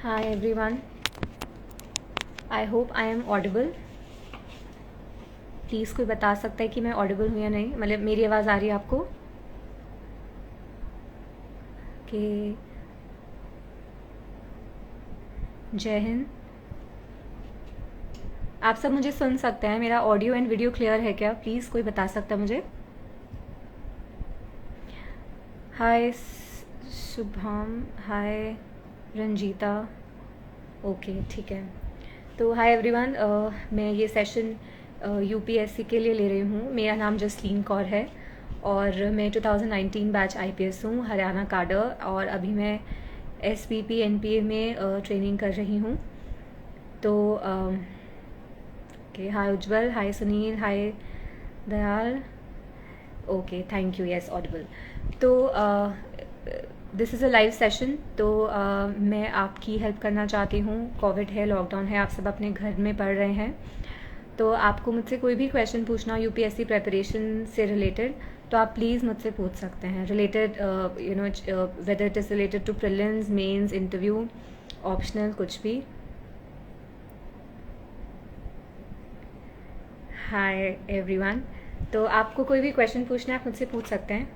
Hi everyone. I hope I am audible. Please कोई बता सकता है कि मैं ऑडिबल हूँ या नहीं, मतलब मेरी आवाज़ आ रही है आपको? कि जय हिंद। आप सब मुझे सुन सकते हैं? मेरा ऑडियो एंड वीडियो क्लियर है क्या? प्लीज़ कोई बता सकता है मुझे? हाय शुभम, हाय रंजीता। ओके, ठीक है। तो हाय एवरीवन, मैं ये सेशन यूपीएससी के लिए ले रही हूँ। मेरा नाम जसलीन कौर है और मैं 2019 बैच आईपीएस हूँ, हरियाणा काडर, और अभी मैं एसपीपी एनपीए में ट्रेनिंग कर रही हूँ। तो okay, hi Ujjwal, hi Sunil, hi Dayal. Okay, thank you, yes audible. तो this is a live session. तो मैं आपकी हेल्प करना चाहती हूँ। कोविड है, लॉकडाउन है, आप सब अपने घर में पढ़ रहे हैं। तो आपको मुझसे कोई भी क्वेश्चन पूछना यूपीएससी प्रेपरेशन से रिलेटेड, तो आप प्लीज़ मुझसे पूछ सकते हैं। Related whether it is related to prelims, mains, interview, optional, कुछ भी। Hi everyone. तो आपको कोई भी क्वेश्चन पूछना है, आप मुझसे पूछ सकते हैं।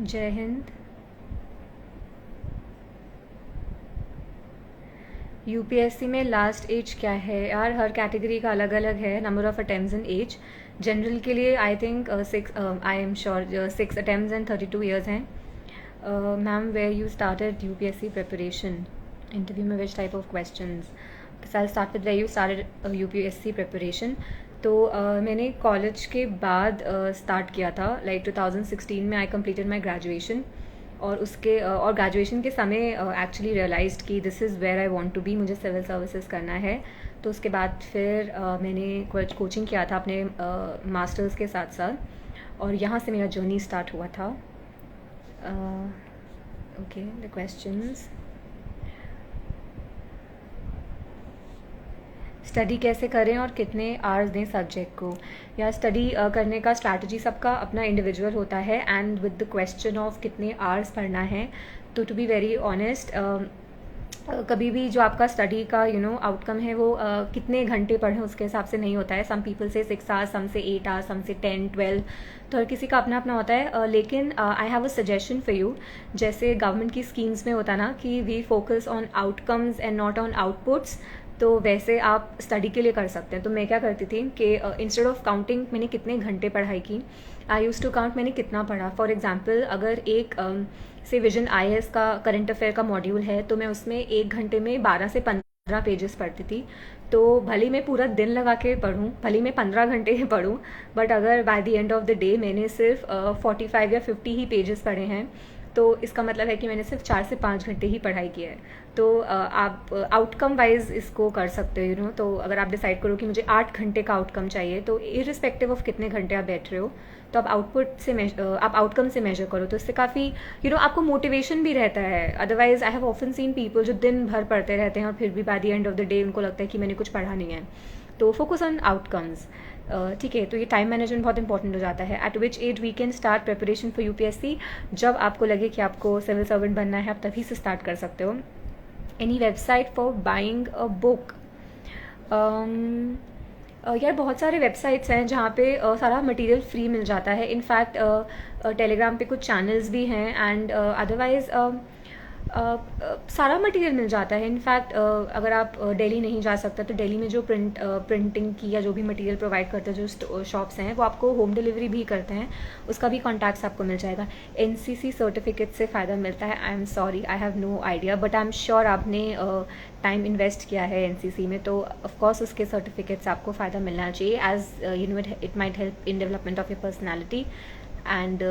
जय हिंद। यूपीएससी में लास्ट एज क्या है यार? हर कैटेगरी का अलग अलग है, number of attempts and age. General के लिए I think I am sure 6 attempts and 32 years हैं। Ma'am, where you started UPSC preparation? Interview में which type of questions? I start with where you started UPSC preparation. तो मैंने college के बाद start किया था, लाइक 2016 में आई कम्प्लीटेड माई ग्रेजुएशन। और उसके और ग्रेजुएशन के समय एक्चुअली रियलाइज्ड कि this is where I want to be, मुझे सिविल सर्विसेज करना है। तो उसके बाद फिर मैंने कोचिंग किया था अपने मास्टर्स के साथ साथ, और यहाँ से मेरा जर्नी स्टार्ट हुआ था। Okay, the questions. स्टडी कैसे करें और कितने आवर्स दें सब्जेक्ट को? या स्टडी करने का स्ट्रैटेजी सबका अपना इंडिविजुअल होता है, and with the question of कितने आवर्स पढ़ना है, तो टू बी वेरी ऑनेस्ट, कभी भी जो आपका स्टडी का आउटकम है वो कितने घंटे पढ़ें उसके हिसाब से नहीं होता है। सम पीपल से 6 आवर्स, सम से 8 आवर्स, सम से 10, 12। तो हर किसी का अपना अपना होता है। लेकिन I have a suggestion for you. जैसे गवर्नमेंट की स्कीम्स में होता ना कि we focus on outcomes and not on outputs, तो वैसे आप स्टडी के लिए कर सकते हैं। तो मैं क्या करती थी कि इंस्टेड ऑफ काउंटिंग मैंने कितने घंटे पढ़ाई की, आई यूज़ टू काउंट मैंने कितना पढ़ा। फॉर एग्जांपल, अगर एक से विजन आईएएस का करंट अफेयर का मॉड्यूल है, तो मैं उसमें 1 घंटे में 12 से 15 पेजेस पढ़ती थी। तो भले मैं पूरा दिन लगा के पढूँ, भले मैं 15 घंटे ही पढूँ, बट अगर by the end of the day मैंने सिर्फ 45 या 50 ही पेजेस पढ़े हैं, तो इसका मतलब है कि मैंने सिर्फ 4 से 5 घंटे ही पढ़ाई की है। तो आप आउटकम वाइज इसको कर सकते हो। तो अगर आप डिसाइड करो कि मुझे 8 घंटे का आउटकम चाहिए, तो इरिस्पेक्टिव ऑफ कितने घंटे आप बैठ रहे हो, तो आप आप आउटकम से मेजर करो। तो इससे काफ़ी आपको मोटिवेशन भी रहता है। Otherwise I have often seen people जो दिन भर पढ़ते रहते हैं और फिर भी by the end of the day उनको लगता है कि मैंने कुछ पढ़ा नहीं है। तो फोकस ऑन आउटकम्स। ठीक है, तो ये टाइम मैनेजमेंट बहुत इंपॉर्टेंट हो जाता है। At which age we can start preparation for UPSC? जब आपको लगे कि आपको सिविल सर्वेंट बनना है, आप तभी से स्टार्ट कर सकते हो। Any website for buying a book? यार बहुत सारे वेबसाइट्स हैं जहाँ पे सारा मटेरियल फ्री मिल जाता है। इनफैक्ट टेलीग्राम पे कुछ चैनल्स भी हैं, एंड अदरवाइज़ सारा मटेरियल मिल जाता है। इनफैक्ट अगर आप दिल्ली नहीं जा सकते, तो दिल्ली में जो प्रिंटिंग की या जो भी मटेरियल प्रोवाइड करते हैं जो शॉप्स हैं, वो आपको होम डिलीवरी भी करते हैं। उसका भी कॉन्टैक्ट्स आपको मिल जाएगा। एनसीसी सर्टिफिकेट से फ़ायदा मिलता है? I am sorry, I have no idea, but I am sure आपने टाइम इन्वेस्ट किया है एनसीसी में, तो ऑफकोर्स उसके सर्टिफिकेट्स आपको फ़ायदा मिलना चाहिए, as it might help in development of your personality. And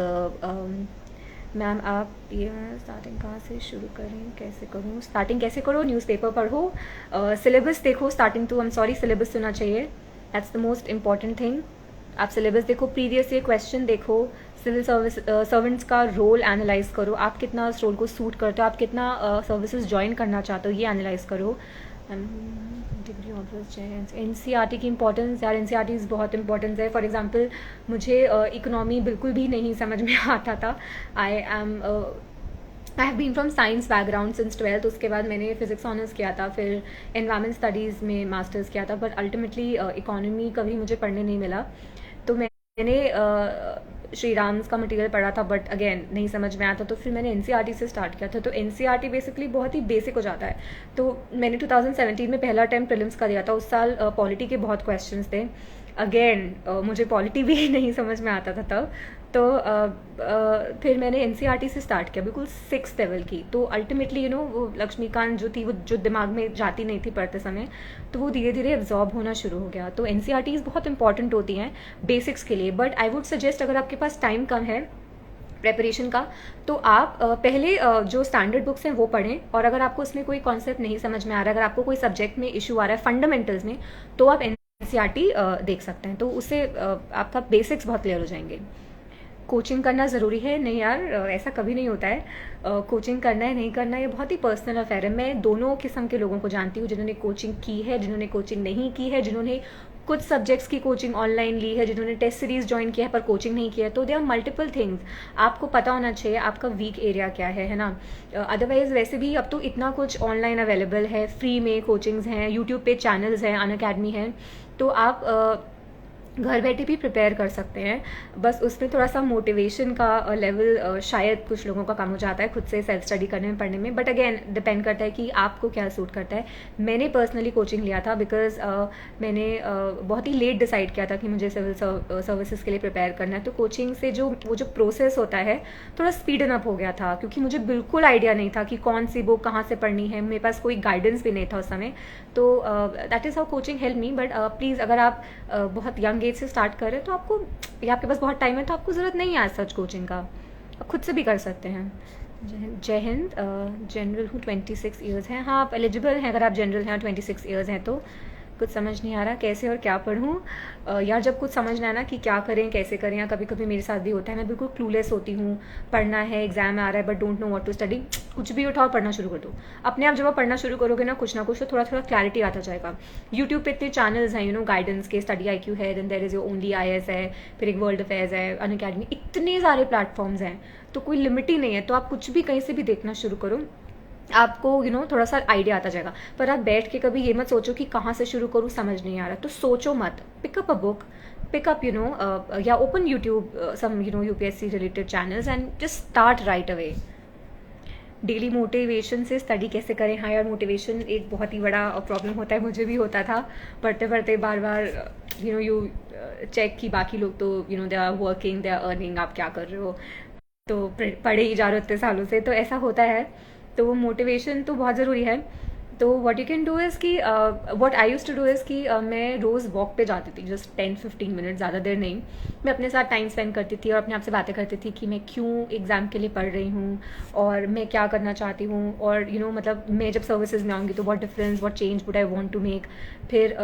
ma'am, आप ये स्टार्टिंग कहाँ से शुरू करें, कैसे करूँ? स्टार्टिंग कैसे करो? न्यूज़पेपर पढ़ो, सिलेबस देखो। स्टार्टिंग तो आई एम सॉरी, सिलेबस होना चाहिए। That's the most important thing. आप सिलेबस देखो, प्रीवियस ईयर क्वेश्चन देखो, सिविल सर्वेंट्स का रोल एनालाइज करो, आप कितना उस रोल को सूट करते हो, आप कितना सर्विसेज ज्वाइन करना चाहते हो, ये एनालाइज करो। Degree offers N C R T की इंपॉर्टेंस, यार एन सी आर टी बहुत इंपॉर्टेंस है। फॉर एग्जाम्पल मुझे इकोनॉमी बिल्कुल भी नहीं समझ में आता था। I have been from science background since 12th। उसके बाद मैंने फिजिक्स ऑनर्स किया था, फिर एनवायरमेंट स्टडीज़ में मास्टर्स किया था, बट अल्टीमेटली इकोनॉमी कभी मुझे पढ़ने नहीं मिला। तो मैंने श्री राम्स का मटेरियल पढ़ा था, बट अगेन नहीं समझ में आता, तो फिर मैंने एनसीईआरटी से स्टार्ट किया था। तो एनसीईआरटी बेसिकली बहुत ही बेसिक हो जाता है। तो मैंने 2017 में पहला अटेम्प्ट प्रीलिम्स का दिया था। उस साल पॉलिटी के बहुत क्वेश्चंस थे। अगेन मुझे पॉलिटी भी नहीं समझ में आता था तब। तो फिर मैंने एनसीईआरटी से स्टार्ट किया, बिल्कुल 6th लेवल की। तो अल्टीमेटली वो लक्ष्मीकांत जो थी, वो जो दिमाग में जाती नहीं थी पढ़ते समय, तो वो धीरे धीरे एब्जॉर्ब होना शुरू हो गया। तो एनसीईआरटीज़ बहुत इंपॉर्टेंट होती हैं बेसिक्स के लिए, बट आई वुड सजेस्ट अगर आपके पास टाइम कम है प्रेपरेशन का, तो आप पहले जो स्टैंडर्ड बुक्स हैं वो पढ़ें, और अगर आपको उसमें कोई कॉन्सेप्ट नहीं समझ में आ रहा है, अगर आपको कोई सब्जेक्ट में इशू आ रहा है फंडामेंटल्स में, तो आप एनसीईआरटी देख सकते हैं। तो उससे आपका बेसिक्स बहुत क्लियर हो जाएंगे। कोचिंग करना ज़रूरी है? नहीं यार, ऐसा कभी नहीं होता है। कोचिंग करना है नहीं करना, ये बहुत ही पर्सनल अफेयर है। मैं दोनों किस्म के लोगों को जानती हूँ, जिन्होंने कोचिंग की है, जिन्होंने कोचिंग नहीं की है, जिन्होंने कुछ सब्जेक्ट्स की कोचिंग ऑनलाइन ली है, जिन्होंने टेस्ट सीरीज ज्वाइन किया है पर कोचिंग नहीं किया है। तो दे आर मल्टीपल थिंग्स। आपको पता होना चाहिए आपका वीक एरिया क्या है ना। अदरवाइज वैसे भी अब तो इतना कुछ ऑनलाइन अवेलेबल है, फ्री में कोचिंग्स हैं, यूट्यूब पे चैनल्स हैं, अनअकैडमी है, तो आप घर बैठे भी प्रिपेयर कर सकते हैं। बस उसमें थोड़ा सा मोटिवेशन का लेवल शायद कुछ लोगों का कम हो जाता है खुद से सेल्फ स्टडी करने में, पढ़ने में, बट अगेन डिपेंड करता है कि आपको क्या सूट करता है। मैंने पर्सनली कोचिंग लिया था बिकॉज मैंने बहुत ही लेट डिसाइड किया था कि मुझे सिविल सर्विसेज के लिए प्रिपेयर करना है। तो कोचिंग से वो जो प्रोसेस होता है थोड़ा स्पीडन अप हो गया था, क्योंकि मुझे बिल्कुल आइडिया नहीं था कि कौन सी बुक कहाँ से पढ़नी है, मेरे पास कोई गाइडेंस भी नहीं था उस समय। तो that is how coaching help me. But please अगर आप बहुत यंग एज से स्टार्ट कर रहे हैं, तो आपको, या आपके पास बहुत टाइम है, तो आपको ज़रूरत नहीं है सच कोचिंग का, आप खुद से भी कर सकते हैं। जय हिंद। जनरल हूँ, 26 ईयर्स हैं। हाँ, आप एलिजिबल हैं अगर आप जनरल हैं और 26 ईयर्स हैं तो। कुछ समझ नहीं आ रहा कैसे और क्या पढ़ूँ। यार जब कुछ समझ ना आना कि क्या करें कैसे करें, या कभी कभी मेरे साथ भी होता है, मैं बिल्कुल क्लूलेस होती हूँ, पढ़ना है, एग्जाम आ रहा है, but don't know what to study, कुछ भी उठाओ पढ़ना शुरू कर दो। अपने आप जब आप पढ़ना शुरू करोगे ना कुछ तो थोड़ा थोड़ा क्लैरिटी आता जाएगा। यूट्यूब पे इतने चैनल्स हैं गाइडेंस के, स्टडी IQ है, then there is your only IAS है, फिर एक वर्ल्ड अफेयर्स है, अनअकैडमी, इतने सारे प्लेटफॉर्म्स हैं, तो कोई लिमिट ही नहीं है। तो आप कुछ भी कहीं से भी देखना शुरू करो, आपको थोड़ा सा आइडिया आता जाएगा। पर आप बैठ के कभी ये मत सोचो कि कहाँ से शुरू करूँ, समझ नहीं आ रहा, तो सोचो मत, पिकअप अ बुक, पिकअप या open YouTube some UPSC related channels and just start right away. Daily motivation से स्टडी कैसे करें? हाँ यार, मोटिवेशन एक बहुत ही बड़ा प्रॉब्लम होता है, मुझे भी होता था। पढ़ते पढ़ते बार बार यू चेक कि बाकी लोग तो they are working, they are earning, आप क्या कर रहे हो, तो पढ़े ही जा रहे हो इतने सालों से, तो ऐसा होता है। तो वो मोटिवेशन तो बहुत ज़रूरी है। तो what you can do is कि what I use to do is कि मैं रोज़ वॉक पे जाती थी, जस्ट 10-15 मिनट, ज़्यादा देर नहीं। मैं अपने साथ टाइम स्पेंड करती थी और अपने आप से बातें करती थी कि मैं क्यों एग्ज़ाम के लिए पढ़ रही हूँ और मैं क्या करना चाहती हूँ, और मतलब मैं जब सर्विसेज में आऊँगी तो what difference, what change would I want to make. फिर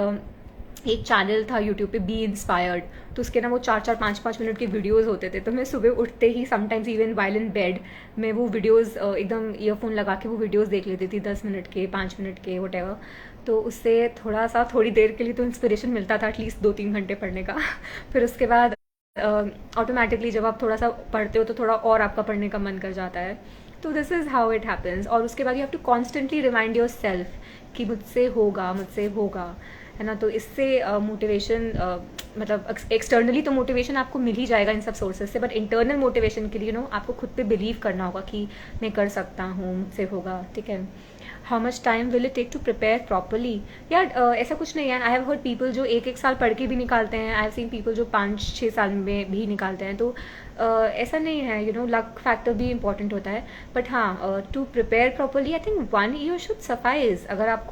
एक चैनल था यूट्यूब पे, बी इंस्पायर्ड, तो उसके ना वो 4-4, 5-5 मिनट के वीडियोस होते थे। तो मैं सुबह उठते ही, sometimes even while in bed, मैं वो वीडियोस एकदम ईयरफोन लगा के वो वीडियोस देख लेती थी, 10 मिनट के, 5 मिनट के, व्हाटएवर। तो उससे थोड़ी देर के लिए तो इंस्पिरेशन मिलता था, एटलीस्ट 2-3 घंटे पढ़ने का। फिर उसके बाद ऑटोमेटिकली जब आप थोड़ा सा पढ़ते हो तो थोड़ा और आपका पढ़ने का मन कर जाता है। तो this is how it happens. और उसके बाद you have to constantly remind yourself कि मुझसे होगा, है ना। तो इससे मोटिवेशन मतलब एक्सटर्नली तो मोटिवेशन आपको मिल ही जाएगा इन सब सोर्सेज से, बट इंटरनल मोटिवेशन के लिए आपको खुद पे बिलीव करना होगा कि मैं कर सकता हूँ, मुझसे होगा, ठीक है। How much time will it take to prepare properly? यार ऐसा कुछ नहीं है। आई हैव हर्ड पीपल जो 1-1 साल पढ़ के भी निकालते हैं, आई हैव सीन पीपल जो 5-6 साल में भी निकालते हैं। तो ऐसा नहीं है, लक फैक्टर भी इंपॉर्टेंट होता है। बट हाँ, to prepare properly I think 1 year should suffice. अगर आप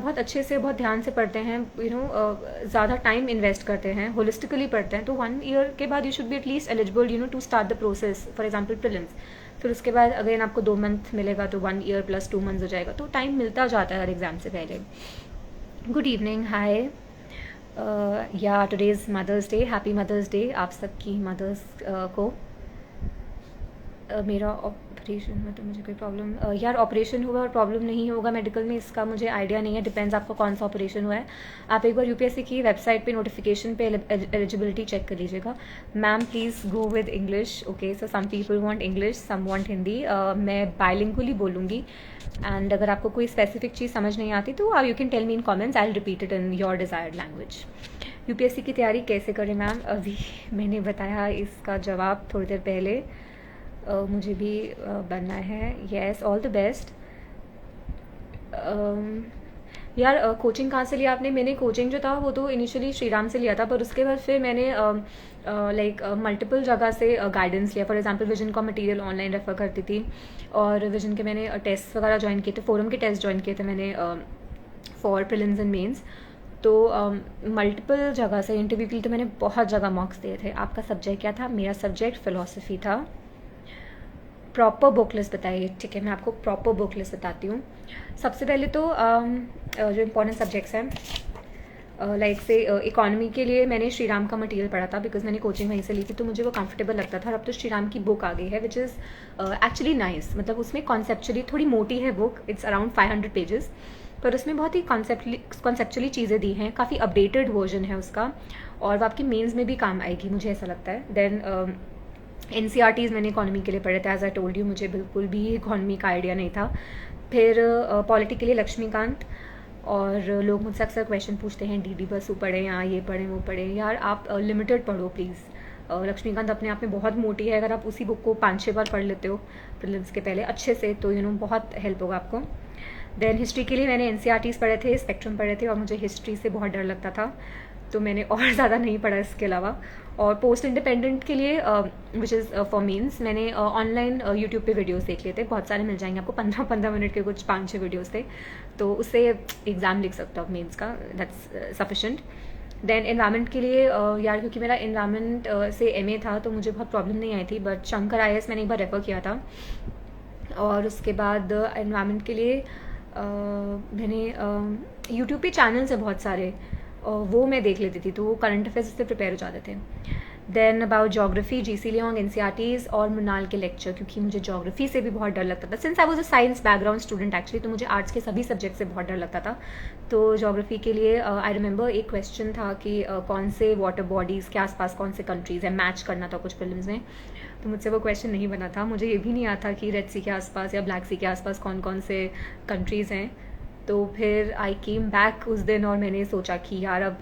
बहुत अच्छे से, बहुत ध्यान से पढ़ते हैं, ज़्यादा टाइम इन्वेस्ट करते हैं, होलिस्टिकली पढ़ते हैं, तो 1 ईयर के बाद you should be at least eligible to start the process, for example prelims. फिर उसके बाद अगेन आपको 2 मंथ मिलेगा, तो 1 ईयर + 2 मंथ्स हो जाएगा। तो टाइम मिलता जाता है हर एग्ज़ाम से पहले। Good evening, hi. Yeah today is mother's day, happy mother's day आप सबकी मदर्स को। मेरा ऑपरेशन में तो मुझे कोई प्रॉब्लम यार ऑपरेशन हुआ और प्रॉब्लम नहीं होगा मेडिकल में, इसका मुझे आइडिया नहीं है, डिपेंड्स आपका कौन सा ऑपरेशन हुआ है। आप एक बार यूपीएससी की वेबसाइट पे नोटिफिकेशन पे एलिजिबिलिटी चेक कर लीजिएगा। Ma'am please go with English, okay, so some people want English, some want Hindi. मैं बायलिंगुअली बोलूँगी, एंड अगर आपको कोई स्पेसिफिक चीज़ समझ नहीं आती तो you can tell me in comments, I will repeat it in your desired language. UPSC की तैयारी कैसे करें मैम? अभी मैंने बताया इसका जवाब थोड़ी देर पहले। मुझे भी बनना है। Yes, all the best. यार कोचिंग कहाँ से लिया आपने? मैंने कोचिंग जो था वो तो इनिशियली श्रीराम से लिया था, पर उसके बाद फिर मैंने लाइक मल्टीपल जगह से गाइडेंस लिया। फॉर एग्जांपल विजन का मटेरियल ऑनलाइन रेफर करती थी, और विजन के मैंने टेस्ट वगैरह ज्वाइन किए थे, फोरम के टेस्ट ज्वाइन किए थे मैंने फॉर प्रीलिम्स एंड मेंस। तो मल्टीपल जगह से इंटरव्यू के लिए तो मैंने बहुत जगह मॉक्स दिए थे। आपका सब्जेक्ट क्या था? मेरा सब्जेक्ट फ़िलॉसफी था। प्रॉपर बुक लिस्ट बताइए। ठीक है, मैं आपको प्रॉपर बुक लिस्ट बताती हूँ। सबसे पहले तो जो इम्पोर्टेंट सब्जेक्ट्स हैं, लाइक से इकोनॉमी के लिए मैंने श्रीराम का मटेरियल पढ़ा था, बिकॉज मैंने कोचिंग वहीं से ली थी, तो मुझे वो कंफर्टेबल लगता था। और अब तो श्रीराम की बुक आ गई है विच इज़ एक्चुअली नाइस, मतलब उसमें कॉन्सेप्चुअली थोड़ी मोटी है बुक, इट्स अराउंड 500 पेजेस, पर उसमें बहुत ही कॉन्सेप्चुअली चीज़ें दी हैं, काफ़ी अपडेटेड वर्जन है उसका, और वो आपकी मेंस में भी काम आएगी, मुझे ऐसा लगता है। देन NCRTs मैंने इकोनॉमी के लिए पढ़े थे, एज आई टोल्ड यू मुझे बिल्कुल भी इकोनॉमी का आइडिया नहीं था। फिर पॉलिटी के लिए लक्ष्मीकांत, और लोग मुझसे अक्सर क्वेश्चन पूछते हैं DD बसु पढ़ें या ये पढ़ें वो पढ़ें। यार आप लिमिटेड पढ़ो प्लीज़। लक्ष्मीकांत अपने आप में बहुत मोटी है, अगर आप उसी बुक को 5-6 बार पढ़ लेते हो प्रीलिम्स के पहले अच्छे से, तो बहुत हेल्प होगा आपको। देन हिस्ट्री के लिए मैंने NCRTs पढ़े थे, स्पेक्ट्रम पढ़े थे, और मुझे हिस्ट्री से बहुत डर लगता था, तो मैंने और ज़्यादा नहीं पढ़ा इसके अलावा। और पोस्ट इंडिपेंडेंट के लिए विच इज़ फॉर मीन्स, मैंने ऑनलाइन यूट्यूब पे वीडियोस देख लिए थे, बहुत सारे मिल जाएंगे आपको, 15-15 मिनट के कुछ 5-6 वीडियोस थे, तो उससे एग्ज़ाम लिख सकते हो आप मेंस का, दैट्स सफिशेंट। देन एनवायरमेंट के लिए यार क्योंकि मेरा एनवायरमेंट से MA था तो मुझे बहुत प्रॉब्लम नहीं आई थी, बट शंकर IAS मैंने एक बार रेफ़र किया था। और उसके बाद एनवायरमेंट के लिए मैंने यूट्यूब पे चैनल्स है बहुत सारे, वो मैं देख लेती थी, तो वो करंट अफेयर्स से प्रिपेयर हो जाते थे। Then about geography, GC Leong, NCRTs और मृणाल के लेक्चर, क्योंकि मुझे जोग्राफी से भी बहुत डर लगता था। Since I was a science background student actually, तो मुझे आर्ट्स के सभी सब्जेक्ट से बहुत डर लगता था। तो जोग्राफी के लिए आई रिमेंबर एक क्वेश्चन था कि कौन से वाटर बॉडीज़ के आसपास कौन से कंट्रीज़ हैं, मैच करना था कुछ प्रीलिम्स में, तो मुझसे वो क्वेश्चन नहीं बना था। मुझे ये भी नहीं आता कि रेड सी के आसपास या ब्लैक सी के आसपास कौन कौन से कंट्रीज़ हैं। तो फिर आई केम बैक उस दिन, और मैंने सोचा कि यार अब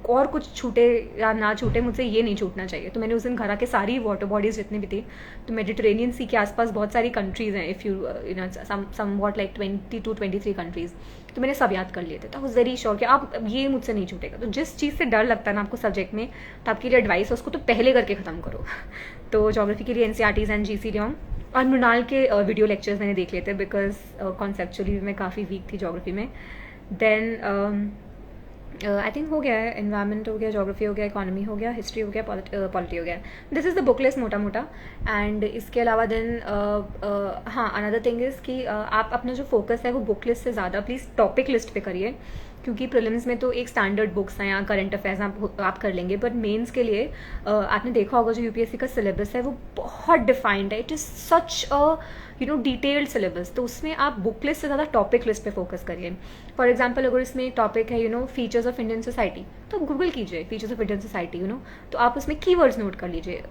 और कुछ छूटे या ना छूटे, मुझसे ये नहीं छूटना चाहिए। तो मैंने उस दिन घर आके सारी वाटर बॉडीज़ जितनी भी थी, तो मेडिटेरेनियन सी के आसपास बहुत सारी कंट्रीज़ हैं, if you know somewhat like 22-23 countries, तो मैंने सब याद कर लिए थे। तो आई वाज वेरी श्योर कि आप ये मुझसे नहीं छूटेगा। तो जिस चीज़ से डर लगता है ना आपको सब्जेक्ट में, तो आपके लिए एडवाइस है उसको तो पहले करके ख़त्म करो। तो जोग्राफी के लिए NCRTs एंड GC लियोंग, और मृणाल के वीडियो लेक्चर्स मैंने देख लिए थे, बिकॉज कॉन्सेप्चुअली मैं काफ़ी वीक थी जोग्राफी में। देन आई थिंक हो गया है, एनवायरनमेंट हो गया, जोग्राफी हो गया, इकोनॉमी हो गया, हिस्ट्री हो गया, पॉलिटी हो गया। This is the book list मोटा मोटा। एंड इसके अलावा देन हाँ, अनदर थिंग इज़ कि आप अपना जो फोकस है वो बुक लिस्ट से ज़्यादा प्लीज़ टॉपिक लिस्ट पे करिए, क्योंकि प्रीलिम्स में तो एक स्टैंडर्ड बुक्स हैं या करंट अफेयर्स आप कर लेंगे, बट मेंस के लिए आपने देखा होगा जो UPSC का सिलेबस है वो बहुत डिफाइंड है। It is such a detailed syllabus, तो उसमें आप बुक लिस्ट से ज़्यादा टॉपिक लिस्ट पे फोकस करिए। फॉर एग्जांपल अगर इसमें टॉपिक है फीचर्स ऑफ इंडियन सोसाइटी, तो आप गूगल कीजिए फीचर्स ऑफ इंडियन सोसाइटी, तो आप उसमें कीवर्ड्स नोट कर लीजिए,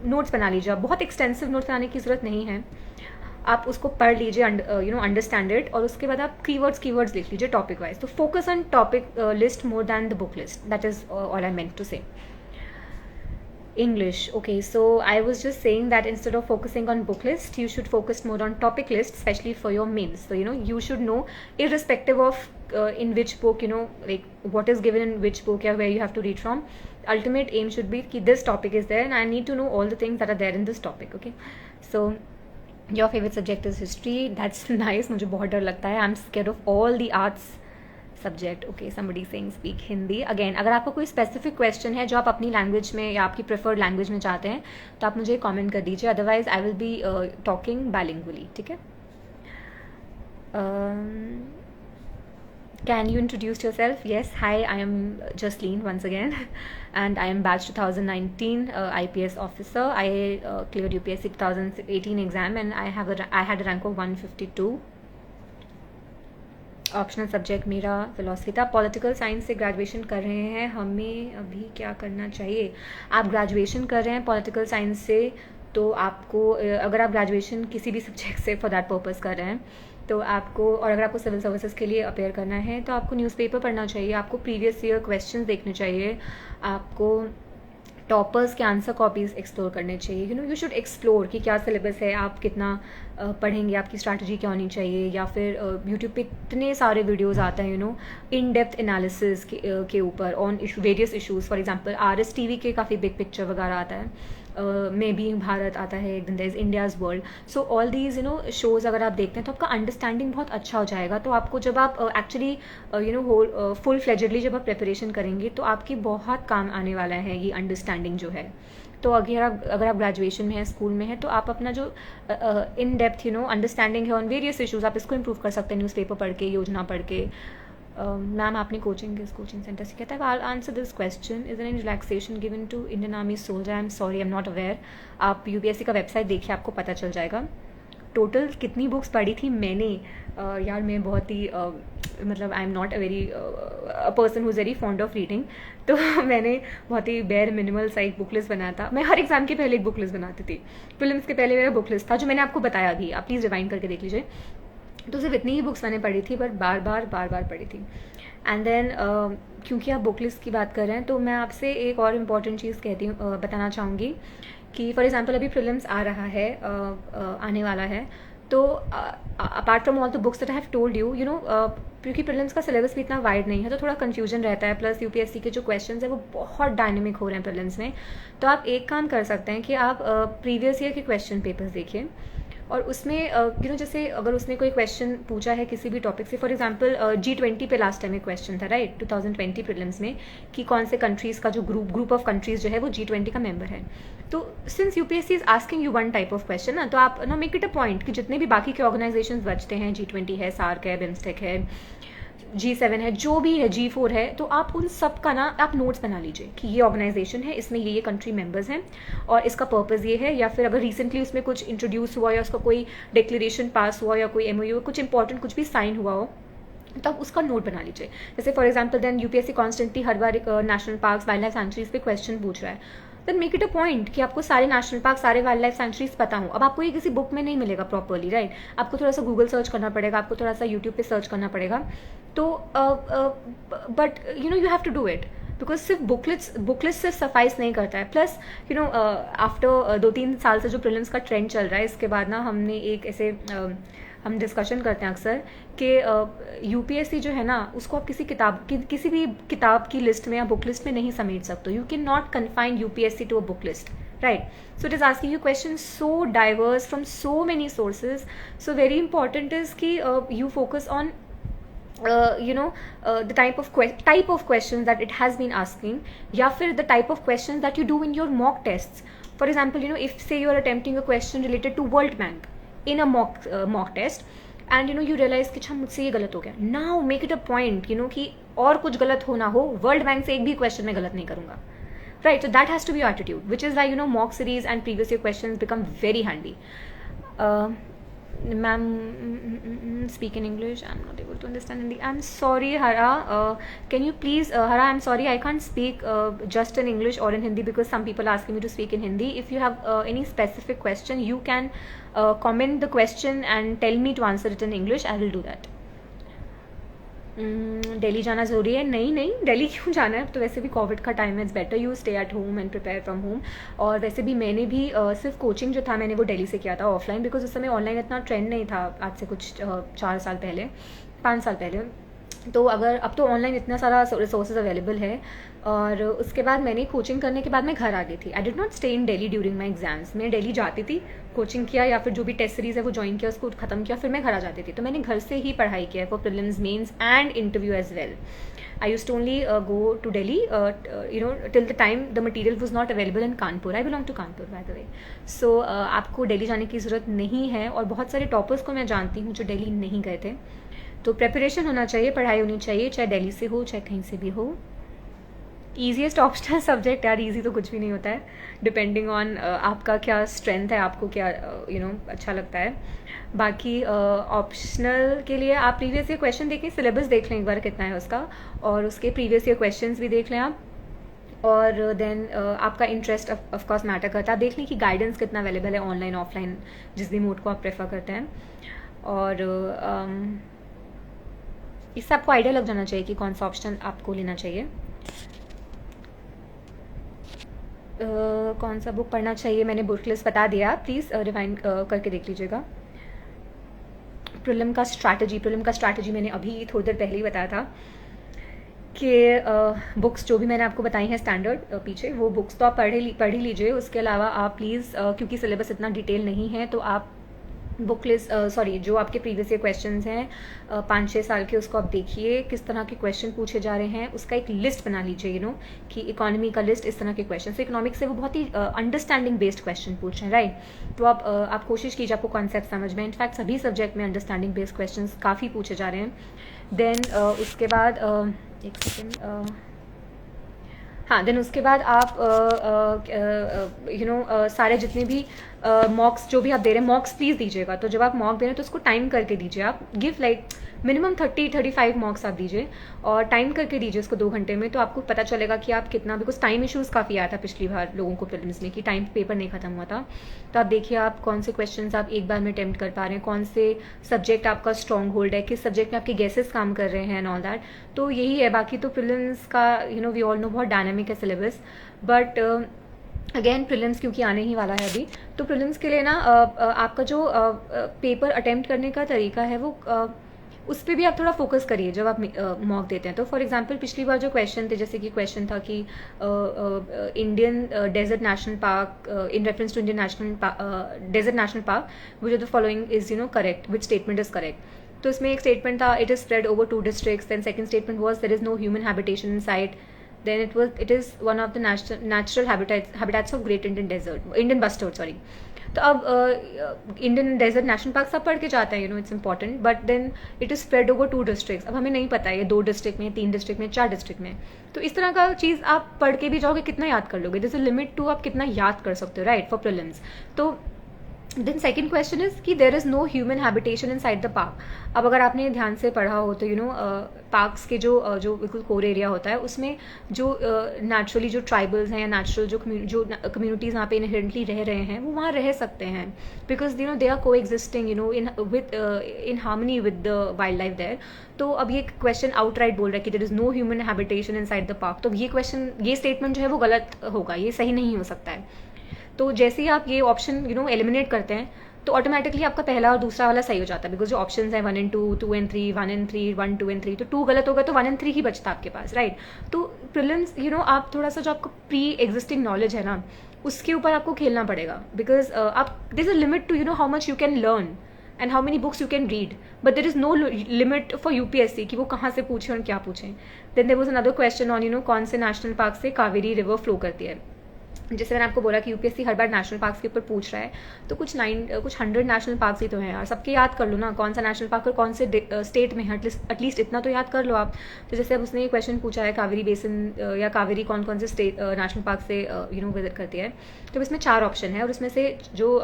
नोट्स बना लीजिए। आप बहुत एक्सटेंसिव नोट्स बनाने की ज़रूरत नहीं है, आप उसको पढ़ लीजिए, अंडरस्टैंड इट, और उसके बाद आप कीवर्ड्स लिख लीजिए टॉपिक वाइज। तो focus on topic list more than the book list, that is all I meant to say. English. Okay, so I was just saying that instead of focusing on book list, you should focus more on topic list, especially for your mains. So you should know, irrespective of in which book, like what is given in which book or where you have to read from. Ultimate aim should be that this topic is there and I need to know all the things that are there in this topic. Okay, so your favorite subject is history. That's nice. मुझे बहुत डर लगता है. I'm scared of all the arts subject. Okay, somebody saying speak Hindi. Again, अगर आपको कोई specific question है जो आप अपनी लैंग्वेज में या आपकी प्रेफर्ड लैंग्वेज में चाहते हैं, तो आप मुझे कमेंट कर दीजिए, otherwise I will be talking bilingually. ठीक है. Can you introduce yourself? Yes, hi, I am Jasleen once again, and I am batch 2019 IPS officer. I cleared UPSC 2018 exam, and I had a rank of 152. Optional subject मेरा philosophy था. Political science से graduation कर रहे हैं, हमें अभी क्या करना चाहिए? आप ग्रेजुएशन कर रहे हैं पॉलिटिकल साइंस से, तो आपको अगर आप ग्रेजुएशन किसी भी सब्जेक्ट से फॉर दैट पर्पज़ कर रहे हैं, तो आपको, और अगर आपको सिविल सर्विसेज के लिए अपेयर करना है, तो आपको न्यूज़पेपर पढ़ना चाहिए, आपको प्रीवियस ईयर क्वेश्चंस देखने चाहिए, आपको टॉपर्स के आंसर कॉपीज़ एक्सप्लोर करने चाहिए. यू शुड एक्सप्लोर कि क्या सिलेबस है, आप कितना पढ़ेंगे, आपकी स्ट्रैटेजी क्या होनी चाहिए. या फिर यूट्यूब पे इतने सारे वीडियोस आते हैं इन डेप्थ एनालिसिस के ऊपर on various issues. For example RSTV के काफ़ी बिग पिक्चर वगैरह आता है, मे बी भारत आता है, एक दिन there is India's world. So all these shows अगर आप देखते हैं तो आपका अंडरस्टैंडिंग बहुत अच्छा हो जाएगा. तो आपको जब आप एक्चुअली फुल फ्लेजेडली जब आप प्रिपरेशन करेंगे, तो आपकी बहुत काम आने वाला है ये अंडरस्टैंडिंग जो है. तो अगर आप ग्रेजुएशन में हैं, स्कूल में हैं, तो आप अपना जो इन डेप्थ अंडरस्टैंडिंग है ऑन वेरियस इशूज़, आप इसको इम्प्रूव कर सकते हैं न्यूज़पेपर पढ़ के, योजना पढ़ के. मैम आपने कोचिंग सेंटर से कहता है. I answer this question. Is an relaxation given to Indian army soldier? I am sorry, I am not aware. आप UPSC का वेबसाइट देखिए, आपको पता चल जाएगा. टोटल कितनी बुक्स पढ़ी थी मैंने? यार मैं बहुत ही मतलब आई am not a person who is very fond of reading. तो मैंने बहुत ही बेयर मिनिमल सा एक बुक लिस्ट बनाया था. मैं हर एग्जाम के पहले एक बुक लिस्ट बनाती थी. प्रीलिम्स के पहले मेरा बुक लिस्ट था, जो मैंने आपको बताया भी. आप प्लीज़ रिवाइंड करके देख लीजिए. तो सिर्फ इतनी ही बुक्स मैंने पढ़ी थी, पर बार बार पढ़ी थी. एंड देन क्योंकि आप बुक लिस्ट की बात कर रहे हैं, तो मैं आपसे एक और इम्पॉर्टेंट चीज़ बताना चाहूँगी कि फॉर एग्जांपल अभी प्रीलिम्स आ रहा है, आने वाला है. तो apart from all the books that I have told you क्योंकि प्रीलिम्स का सिलेबस भी इतना वाइड नहीं है, तो थोड़ा कन्फ्यूजन रहता है. प्लस UPSC के जो क्वेश्चंस है वो बहुत डायनेमिक हो रहे हैं प्रीलिम्स में. तो आप एक काम कर सकते हैं कि आप प्रीवियस ईयर के क्वेश्चन पेपर्स देखिए, और उसमें जैसे अगर उसने कोई क्वेश्चन पूछा है किसी भी टॉपिक से. फॉर एग्जांपल G20 पे लास्ट टाइम एक क्वेश्चन था, राइट, 2020 प्रीलिम्स में, कि कौन से कंट्रीज़ का जो ग्रुप ऑफ कंट्रीज़ जो है वो G20 का मेंबर है. तो since UPSC is asking you one type of question ना, तो आप मेक इट अ पॉइंट कि जितने भी बाकी के ऑर्गेनाइजेशन बचते हैं, G20 है, सार्क है, बिम्स्टेक है, G7 है, जो भी है, G4 है, तो आप उन सब का आप नोट्स बना लीजिए कि ये ऑर्गेनाइजेशन है, इसमें ये कंट्री मेंबर्स हैं और इसका पर्पज़ ये है. या फिर अगर रिसेंटली उसमें कुछ इंट्रोड्यूस हुआ या उसका कोई डिक्लेरेशन पास हुआ या कोई MOU कुछ इंपॉर्टेंट कुछ भी साइन हुआ हो, तब उसका नोट बना लीजिए. जैसे for example then UPSC constantly हर बार national parks, wildlife sanctuaries पे क्वेश्चन पूछ रहा है. Then make it a point कि आपको सारे नेशनल पार्क, सारे वाइल्ड लाइफ सेंचुरीज पता हो. अब आपको ये किसी बुक में नहीं मिलेगा प्रॉपरली, राइट. आपको थोड़ा सा गूगल सर्च करना पड़ेगा, आपको थोड़ा सा यूट्यूब पे सर्च करना पड़ेगा. तो but you have to do it, because सिर्फ बुकलिस्ट सिर्फ सफाइस नहीं करता है. प्लस आफ्टर 2-3 साल से जो प्रीलिम्स का ट्रेंड चल रहा है, इसके बाद ना हमने एक ऐसे हम डिस्कशन करते हैं अक्सर कि UPSC जो है ना, उसको आप किसी भी किताब की लिस्ट में या बुक लिस्ट में नहीं समेट सकते. You can not confine UPSC to a book list, right? So it is asking you questions so diverse from so many sources. So very important is कि you focus on the type of questions that it has been asking, या फिर the type of questions that you do in your mock tests. For example, if say you are attempting a question related to World Bank in a mock test, and you realize कि अच्छा मुझसे ये गलत हो गया, now make it a point कि और कुछ गलत हो ना हो, वर्ल्ड बैंक से एक भी क्वेश्चन में गलत नहीं करूँगा, right? So that has to be your attitude, which is why mock series and previous year questions become very handy. Ma'am, speak in English. I'm not able to understand Hindi. I'm sorry, Hara. Can you please, Hara? I'm sorry, I can't speak just in English or in Hindi because some people are asking me to speak in Hindi. If you have any specific question, you can comment the question and tell me to answer it in English. I will do that. Delhi जाना ज़रूरी है? नहीं, दिल्ली क्यों जाना है? तो वैसे भी कोविड का टाइम है, it's better you stay at home and prepare from home. और वैसे भी मैंने भी सिर्फ कोचिंग जो था मैंने वो दिल्ली से किया था ऑफलाइन, बिकॉज उस समय ऑनलाइन इतना ट्रेंड नहीं था, आज से कुछ 5 साल पहले. तो अब तो ऑनलाइन इतना सारा रिसोर्सेज अवेलेबल है. और उसके बाद मैंने कोचिंग करने के बाद मैं घर आ गई थी. I did not stay in Delhi during my exams. मैं दिल्ली जाती थी, कोचिंग किया या फिर जो भी टेस्ट सीरीज़ है वो ज्वाइन किया, उसको ख़त्म किया, फिर मैं घर आ जाती थी. तो मैंने घर से ही पढ़ाई किया है for prelims, mains and interview as well. I used to only go to Delhi, till the time the material was not available in Kanpur. I belong to Kanpur, by the way. So आपको दिल्ली जाने की ज़रूरत नहीं है. और बहुत सारे toppers को मैं जानती हूँ जो दिल्ली नहीं गए थे. तो प्रेपरेशन होना चाहिए, पढ़ाई होनी चाहिए, चाहे दिल्ली से हो चाहे कहीं से भी हो। ईजीएस्ट ऑप्शनल सब्जेक्ट, यार ईजी तो कुछ भी नहीं होता है, डिपेंडिंग ऑन आपका क्या स्ट्रेंथ है, आपको क्या अच्छा लगता है। बाकी ऑप्शनल के लिए आप प्रीवियस ईयर क्वेश्चन देखें, सिलेबस देख लें एक बार कितना है उसका, और उसके प्रीवियस ईयर क्वेश्चंस भी देख लें आप। और देन आपका इंटरेस्ट ऑफ कोर्स मैटर करता है, आप देख लें कि गाइडेंस कितना अवेलेबल है ऑनलाइन ऑफलाइन, जिस भी मोड को आप प्रेफर करते हैं। और इससे आपको आइडिया लग जाना चाहिए कि कौन सा ऑप्शन आपको लेना चाहिए, कौन सा बुक पढ़ना चाहिए। मैंने बुक लिस्ट बता दिया, प्लीज़ रिवाइंड करके देख लीजिएगा। प्रीलिम का स्ट्रैटेजी मैंने अभी थोड़ी देर पहले ही बताया था कि बुक्स जो भी मैंने आपको बताई हैं स्टैंडर्ड पीछे, वो बुक्स तो आप पढ़ ही लीजिए। उसके अलावा आप प्लीज़ क्योंकि सिलेबस इतना डिटेल नहीं है, तो आप बुक लिस्ट जो आपके प्रीवियस ईयर क्वेश्चंस हैं 5-6 साल के, उसको आप देखिए किस तरह के क्वेश्चन पूछे जा रहे हैं, उसका एक लिस्ट बना लीजिए कि इकोनॉमी का लिस्ट इस तरह के क्वेश्चन। तो इकोनॉमिक्स से वो बहुत ही अंडरस्टैंडिंग बेस्ड क्वेश्चन पूछ रहे हैं, राइट। तो आप कोशिश कीजिए आपको कॉन्सेप्ट समझ में। इनफैक्ट सभी सब्जेक्ट में अंडरस्टैंडिंग बेस्ड क्वेश्चन काफ़ी पूछे जा रहे हैं। देन उसके बाद एक सेकेंड, हाँ, देन उसके बाद आप सारे जितने भी मॉक्स जो भी आप दे रहे हैं, मॉक्स प्लीज़ दीजिएगा। तो जब आप मॉक दे रहे हैं तो उसको टाइम करके दीजिए। आप गिव लाइक मिनिमम 30-35 मॉक्स आप दीजिए, और टाइम करके दीजिए उसको 2 घंटे में, तो आपको पता चलेगा कि आप कितना, बिकॉज टाइम इशूज़ काफ़ी आया था पिछली बार लोगों को प्रीलिम्स में कि टाइम पेपर नहीं खत्म हुआ था। तो आप देखिए आप कौन से क्वेश्चंस आप एक बार में अटेम्प्ट कर पा रहे हैं, कौन से सब्जेक्ट आपका स्ट्रॉन्ग होल्ड है, किस सब्जेक्ट में आपके गेसेस काम कर रहे हैं एंड ऑल दैट। तो यही है। बाकी तो प्रीलिम्स का वी ऑल नो बहुत डायनामिक है सिलेबस, बट अगेन प्रीलिम्स क्योंकि आने ही वाला है अभी, तो प्रीलिम्स के लिए ना आपका जो पेपर अटेम्प्ट करने का तरीका है वो उस पर भी आप थोड़ा फोकस करिए जब आप मॉक देते हैं। तो फॉर एग्जांपल पिछली बार जो क्वेश्चन थे, जैसे कि क्वेश्चन था कि Indian desert national park, in reference to Indian desert national park, which of the following is correct, which statement is correct. तो इसमें एक स्टेटमेंट था, it is spread over 2 districts, then second statement was there is no human habitation inside, then it is one of the natural habitats of Great Indian Bustard, sorry। तो अब Indian desert national park सब पढ़ के जाता है, it's important, but then it is spread over 2 districts। अब हमें नहीं पता है ये 2 डिस्ट्रिक्ट में, 3 डिस्ट्रिक्ट में, 4 डिस्ट्रिक्ट में। तो इस तरह का चीज़ आप पढ़ के भी जाओगे, कितना याद कर लोगे, दिस इज लिमिट टू आप कितना याद कर सकते हो, राइट, फॉर प्रीलिम्स। तो देन सेकेंड क्वेश्चन इज कि there is no human habitation inside the park. अब अगर आपने ध्यान से पढ़ा हो तो पार्क्स के जो बिल्कुल कोर एरिया होता है, उसमें जो नेचुरली जो ट्राइबल्स हैं या नेचुरल जो कम्युनिटीज़ वहाँ पे इनहेरेंटली रह रहे हैं, वो वहाँ रह सकते हैं, because they are coexisting in harmony with the wildlife there. तो अब ये क्वेश्चन आउटराइट बोल रहा है कि there is no human habitation inside the park. तो ये स्टेटमेंट जो है वो गलत होगा, ये सही नहीं हो सकता है। तो जैसे ही आप ये ऑप्शन एलिमिनेट करते हैं, तो ऑटोमेटिकली आपका पहला और दूसरा वाला सही हो जाता है, बिकॉज जो ऑप्शंस हैं 1 and 2, 2 and 3, 1 and 3, 1, 2 and 3, तो 2 गलत होगा तो 1 and 3 ही बचता आपके पास, राइट। तो प्रीलिम्स आप थोड़ा सा जो आपका प्री एग्जिस्टिंग नॉलेज है ना, उसके ऊपर आपको खेलना पड़ेगा, बिकॉज आप there is a limit to how much you can learn and how many books you can read, but there is no limit for UPSC कि वो कहाँ से पूछें और क्या पूछें। Then there was another question on कौन से नेशनल पार्क से कावेरी रिवर फ्लो करती है। जैसे मैंने आपको बोला कि यूपीएससी हर बार नेशनल पार्क्स के ऊपर पूछ रहा है, तो कुछ 100 नेशनल पार्क्स ही तो हैं यार, सबके याद कर लो ना, कौन सा नेशनल पार्क और कौन से स्टेट में है, एटलीस्ट इतना तो याद कर लो आप। तो जैसे अब उसने ये क्वेश्चन पूछा है कावेरी बेसिन या कावेरी कौन कौन से स्टेट नेशनल पार्क से विजिट करती है, तो इसमें 4 ऑप्शन है, और उसमें से जो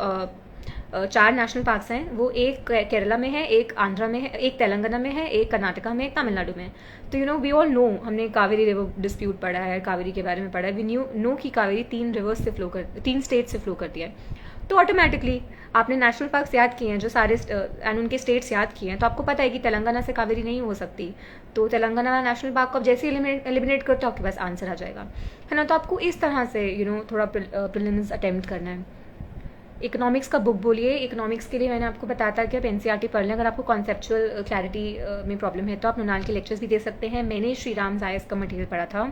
4 नेशनल पार्क्स हैं वो एक केरला में है, एक आंध्रा में है, एक तेलंगाना में है, एक कर्नाटका में, एक तमिलनाडु में। तो वी ऑल नो, हमने कावेरी रिवर डिस्प्यूट पढ़ा है, कावेरी के बारे में पढ़ा है, वी नो कि कावेरी 3 स्टेट से फ्लो करती है। तो ऑटोमेटिकली आपने नेशनल पार्क्स याद किए हैं जो सारे एंड उनके स्टेट्स याद किए हैं, तो आपको पता है कि तेलंगाना से कावेरी नहीं हो सकती, तो तेलंगाना नेशनल पार्क को आप जैसे एलिमिनेट करते हो आपके पास आंसर आ जाएगा, है ना। तो आपको इस तरह से थोड़ा प्रीलिम्स अटेम्प्ट करना है। इकोनॉमिक्स का बुक बोलिए, इकोनॉमिक्स के लिए मैंने आपको बताया था कि आप एनसीईआरटी पढ़ लें। अगर आपको कॉन्सेप्चुअल क्लैरिटी में प्रॉब्लम है तो आप नुनाल के लेक्चर्स भी दे सकते हैं। मैंने श्री राम जायस का मटेरियल पढ़ा था।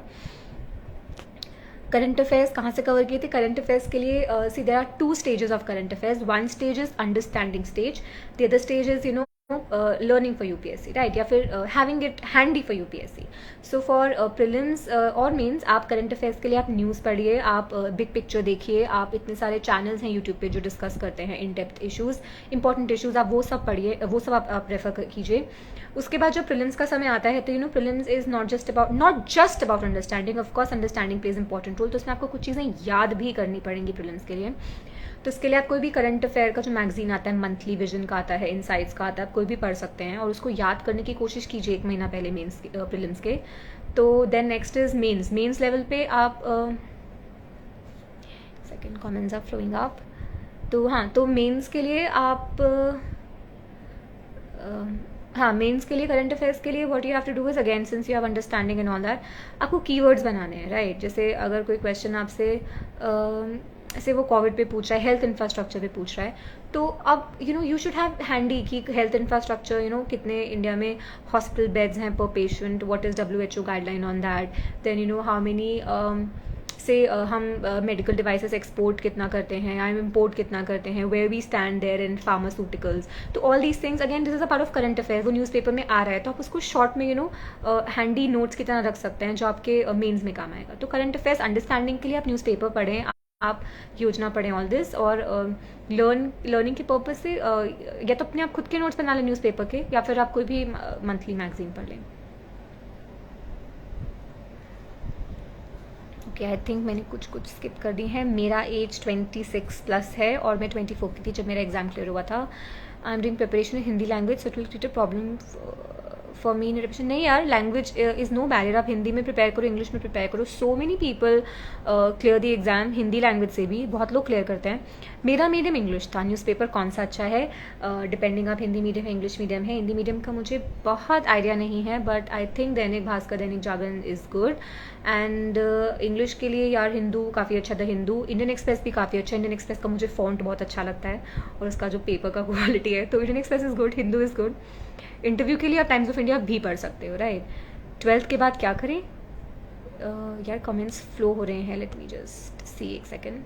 करंट अफेयर्स कहाँ से कवर किए थे? करंट अफेयर्स के लिए see there are 2 stages of current affairs. 1 stage is understanding stage, the other stage is learning for UPSC, right? या फिर having it handy for UPSC. So for prelims और mains, आप current affairs के लिए आप news पढ़िए, आप big picture देखिए, आप इतने सारे चैनल्स हैं यूट्यूब पे जो डिस्कस करते हैं in depth issues, important issues, आप वो सब पढ़िए, वो सब आप रेफर कीजिए. उसके बाद जब प्रीलिम्स का समय आता है तो prelims is not just about understanding. Of course understanding plays important role, तो उसमें आपको कुछ चीज़ें याद भी करनी पड़ेंगी प्रीलिम्स के लिए. तो इसके लिए आप कोई भी करंट अफेयर का जो मैगजीन आता है, मंथली विजन का आता है, इनसाइट्स का आता है, आप कोई भी पढ़ सकते हैं और उसको याद करने की कोशिश कीजिए 1 महीना पहले मेंस प्रीलिम्स के. तो then next is mains level पे आप second comments are flowing up. तो हाँ, तो मेंस के लिए आप हाँ, मेंस के लिए करंट अफेयर्स के लिए what you have to do is, again since you have understanding and all that, आपको कीवर्ड्स बनाने हैं, राइट? जैसे अगर कोई क्वेश्चन आपसे ऐसे वो कोविड पे पूछ रहा है, हेल्थ इंफ्रास्ट्रक्चर पे पूछ रहा है, तो अब यू शुड हैव हैंडी कि हेल्थ इंफ्रास्ट्रक्चर कितने इंडिया में हॉस्पिटल बेड्स हैं per patient, what is WHO guideline on that, then how many से हम मेडिकल डिवाइसेस एक्सपोर्ट कितना करते हैं या इम्पोर्ट कितना करते हैं, where we stand there in pharmaceuticals. तो all these things, again this is a part of current affair, वो न्यूज़पेपर में आ रहा है तो आप उसको शॉर्ट में हैंडी नोट्स की तरह रख सकते हैं जो आपके मेंस में काम आएगा. तो करंट अफेयर्स अंडरस्टैंडिंग के लिए आप न्यूज़पेपर पढ़ें, आप योजना पढ़ें, ऑल दिस, और लर्निंग के पर्पज से या तो अपने आप खुद के नोट्स बना लें न्यूज़पेपर के, या फिर आप कोई भी मंथली मैगजीन पढ़ लें. ओके, आई थिंक मैंने कुछ स्किप कर दी है. मेरा एज 26+ है और मैं 24 की थी जब मेरा एग्ज़ाम क्लियर हुआ था. I am doing preparation in Hindi language, so it will create a problem for me in revision. नहीं यार, लैंग्वेज इज़ नो बैरियर. आप हिंदी में प्रिपेयर करो, इंग्लिश में प्रिपेयर करो. So many people clear the exam Hindi language से भी, बहुत लोग क्लियर करते हैं. मेरा मीडियम इंग्लिश था. न्यूज़पेपर कौन सा अच्छा है, डिपेंडिंग आप हिंदी मीडियम है, इंग्लिश मीडियम है. हिंदी मीडियम का मुझे बहुत आइडिया नहीं है, but I think Dainik Bhaskar, Dainik Jagran is good. And English के लिए यार हिंदू काफ़ी अच्छा था. हिंदू, इंडियन एक्सप्रेस भी काफ़ी अच्छा है. इंडियन एक्सप्रेस का मुझे फॉन्ट बहुत अच्छा लगता है और उसका जो पेपर का क्वालिटी है, तो Indian express is good, Hindu is good. Interview के लिए आप टाइम्स ऑफ इंडिया भी पढ़ सकते हो, राइट? 12th के बाद क्या करें? यार कमेंट्स फ्लो हो रहे हैं, लेट मी जस्ट सी एक सेकेंड.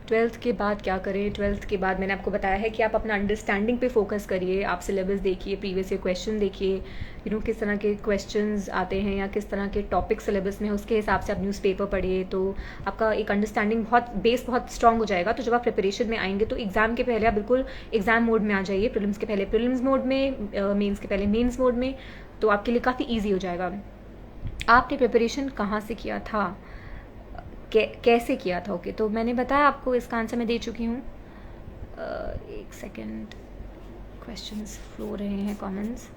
12th के बाद क्या करें? 12th के बाद मैंने आपको बताया है कि आप अपना अंडरस्टैंडिंग पे फोकस करिए. आप सिलेबस देखिए, प्रीवियस ईयर क्वेश्चन देखिए, किस तरह के क्वेश्चंस आते हैं या किस तरह के टॉपिक सिलेबस में, उसके हिसाब से आप न्यूज़पेपर पढ़िए. तो आपका एक अंडरस्टैंडिंग बेस बहुत स्ट्रांग हो जाएगा. तो जब आप प्रिपरेशन में आएंगे तो एग्ज़ाम के पहले आप बिल्कुल एग्ज़ाम मोड में आ जाइए. प्रीलिम्स के पहले प्रीलिम्स मोड में, मेंस के पहले मेंस मोड में, तो आपके लिए काफ़ी ईजी हो जाएगा. आपने प्रिपरेशन कहाँ से किया था, कैसे किया था? ओके, तो मैंने बताया आपको, इसका आंसर मैं दे चुकी हूँ. एक सेकेंड, क्वेश्चंस फ्लो रहे हैं, comments.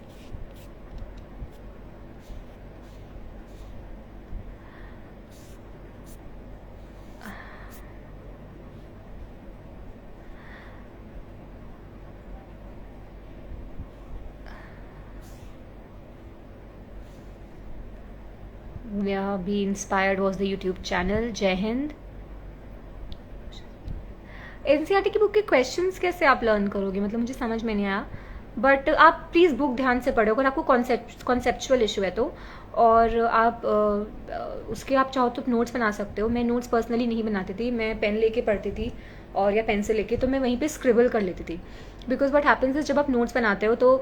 B inspired was the YouTube channel. जय हिंद. एनसीईआरटी की बुक के क्वेश्चंस कैसे आप लर्न करोगे, मतलब मुझे समझ में नहीं आया. बट आप प्लीज़ बुक ध्यान से पढ़ो अगर आपको कॉन्सेप्चुअल इशू है तो. और आप उसके आप चाहो तो नोट्स बना सकते हो. मैं नोट्स पर्सनली नहीं बनाती थी, मैं पेन लेके पढ़ती थी और या पेंसिल लेके, तो मैं वहीं पे स्क्रिबल कर लेती थी. बिकॉज व्हाट हैपेंस इज, जब आप नोट्स बनाते हो तो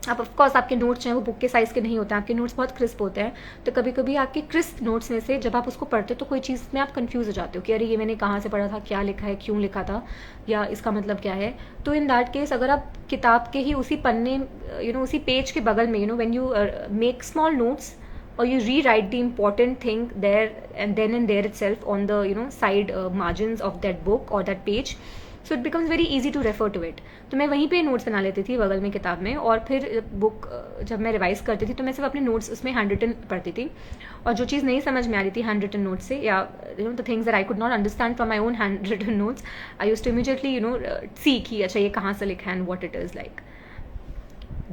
आप ऑफकोर्स आपके नोट्स हैं वो बुक के साइज़ के नहीं होते हैं, आपके नोट्स बहुत क्रिस्प होते हैं. तो कभी कभी आपके क्रिस्प नोट्स में से जब आप उसको पढ़ते हो तो कोई चीज़ में आप कंफ्यूज हो जाते हो कि अरे ये मैंने कहाँ से पढ़ा था, क्या लिखा है, क्यों लिखा था, या इसका मतलब क्या है. तो इन दैट केस अगर आप किताब के ही उसी पन्ने उसी पेज के बगल में when you make small notes or you rewrite the important thing there and there itself on the side margins of that book or that page, so it becomes very easy to refer to it. तो मैं वहीं पे notes बना लेती थी बगल में किताब में, और फिर बुक जब मैं रिवाइज करती थी तो मैं सिर्फ अपने नोट्स उसमें हैंड रिटन पढ़ती थी. और जो चीज़ नहीं समझ में आ रही थी हैंड रिटन नोट्स से, या the things that I could not understand from my own handwritten notes, I used to immediately see कि अच्छा ये कहाँ से लिखा है and what it is like.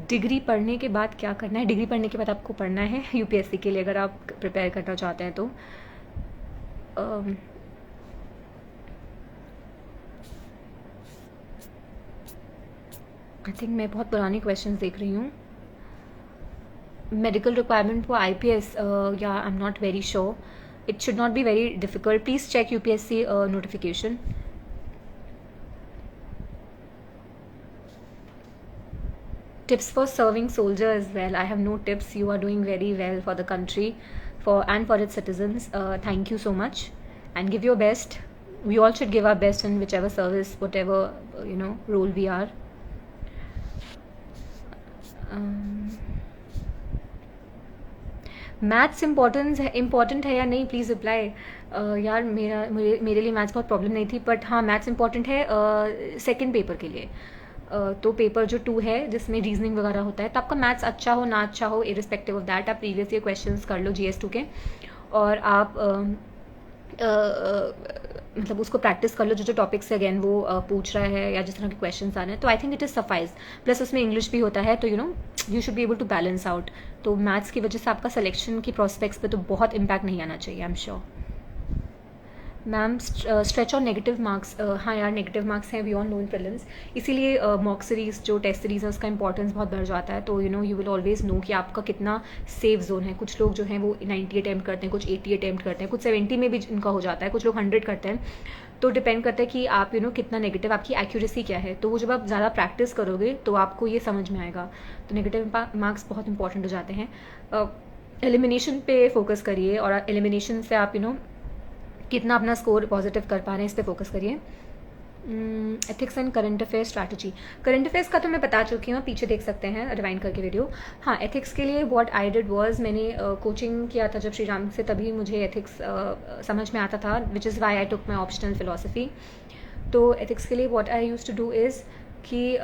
Degree पढ़ने के बाद क्या करना है? डिग्री पढ़ने के बाद आपको पढ़ना है यूपीएससी के लिए, अगर आप प्रिपेयर करना चाहते हैं तो. आई थिंक मैं बहुत पुरानी क्वेश्चंस देख रही हूँ. मेडिकल रिक्वायरमेंट फॉर आईपीएस, या I am not very sure. It should not be very difficult. Please check UPSC notification. tips for serving soldier as well. I have no tips. You are doing very well for the country, for its citizens. Thank you so much, and give your best. We all should give our best in whichever service, whatever role we are. Maths important है या नहीं, please reply. यार मेरे लिए maths बहुत problem नहीं थी, but हाँ मैथ्स इम्पॉर्टेंट है सेकंड पेपर के लिए। तो पेपर जो 2 है जिसमें रीजनिंग वगैरह होता है, तो आपका मैथ्स अच्छा हो ना अच्छा हो, इरिस्पेक्टिव ऑफ दैट आप प्रीवियस ईयर क्वेश्चंस कर लो GS2 के, और आप मतलब उसको प्रैक्टिस कर लो जो टॉपिक से अगेन वो पूछ रहा है या जिस तरह के क्वेश्चन आ रहे हैं। तो I think it is suffice, plus उसमें इंग्लिश भी होता है, तो you should be able to balance out. तो मैथ्स की वजह से आपका सिलेक्शन की प्रोस्पेक्ट्स पे तो बहुत इम्पैक्ट नहीं आना चाहिए, I am sure. Ma'am stretch और नेगेटिव मार्क्स, हाँ यार नेगेटिव मार्क्स हैं, we all know in prelims, इसीलिए मॉक सीरीज जो टेस्ट सीरीज है उसका इंपॉर्टेंस बहुत बढ़ जाता है। तो यू विल ऑलवेज नो कि आपका कितना सेफ जोन है। कुछ लोग जो हैं वो 90 अटैम्प्ट करते हैं, कुछ 80 अटैम्प्ट करते हैं, कुछ 70 में भी इनका हो जाता है, कुछ लोग 100 करते हैं। तो डिपेंड करता है कि आप कितना नेगेटिव, आपकी एक्यूरेसी क्या है। तो वो जब आप ज़्यादा प्रैक्टिस करोगे तो आपको ये समझ में आएगा। तो नेगेटिव मार्क्स बहुत इंपॉर्टेंट हो जाते हैं। एलिमिनेशन पे फोकस करिए, और एलिमिनेशन से आप कितना अपना स्कोर पॉजिटिव कर पा रहे हैं इस पर फोकस करिए। Ethics and current affairs strategy, current affairs का तो मैं बता चुकी हूँ, पीछे देख सकते हैं रिवाइंड करके वीडियो। हाँ एथिक्स के लिए व्हाट आई डिड वाज, मैंने कोचिंग किया था जब श्री राम से, तभी मुझे एथिक्स समझ में आता था, which is why I took my optional philosophy. तो एथिक्स के लिए what I use to do is कि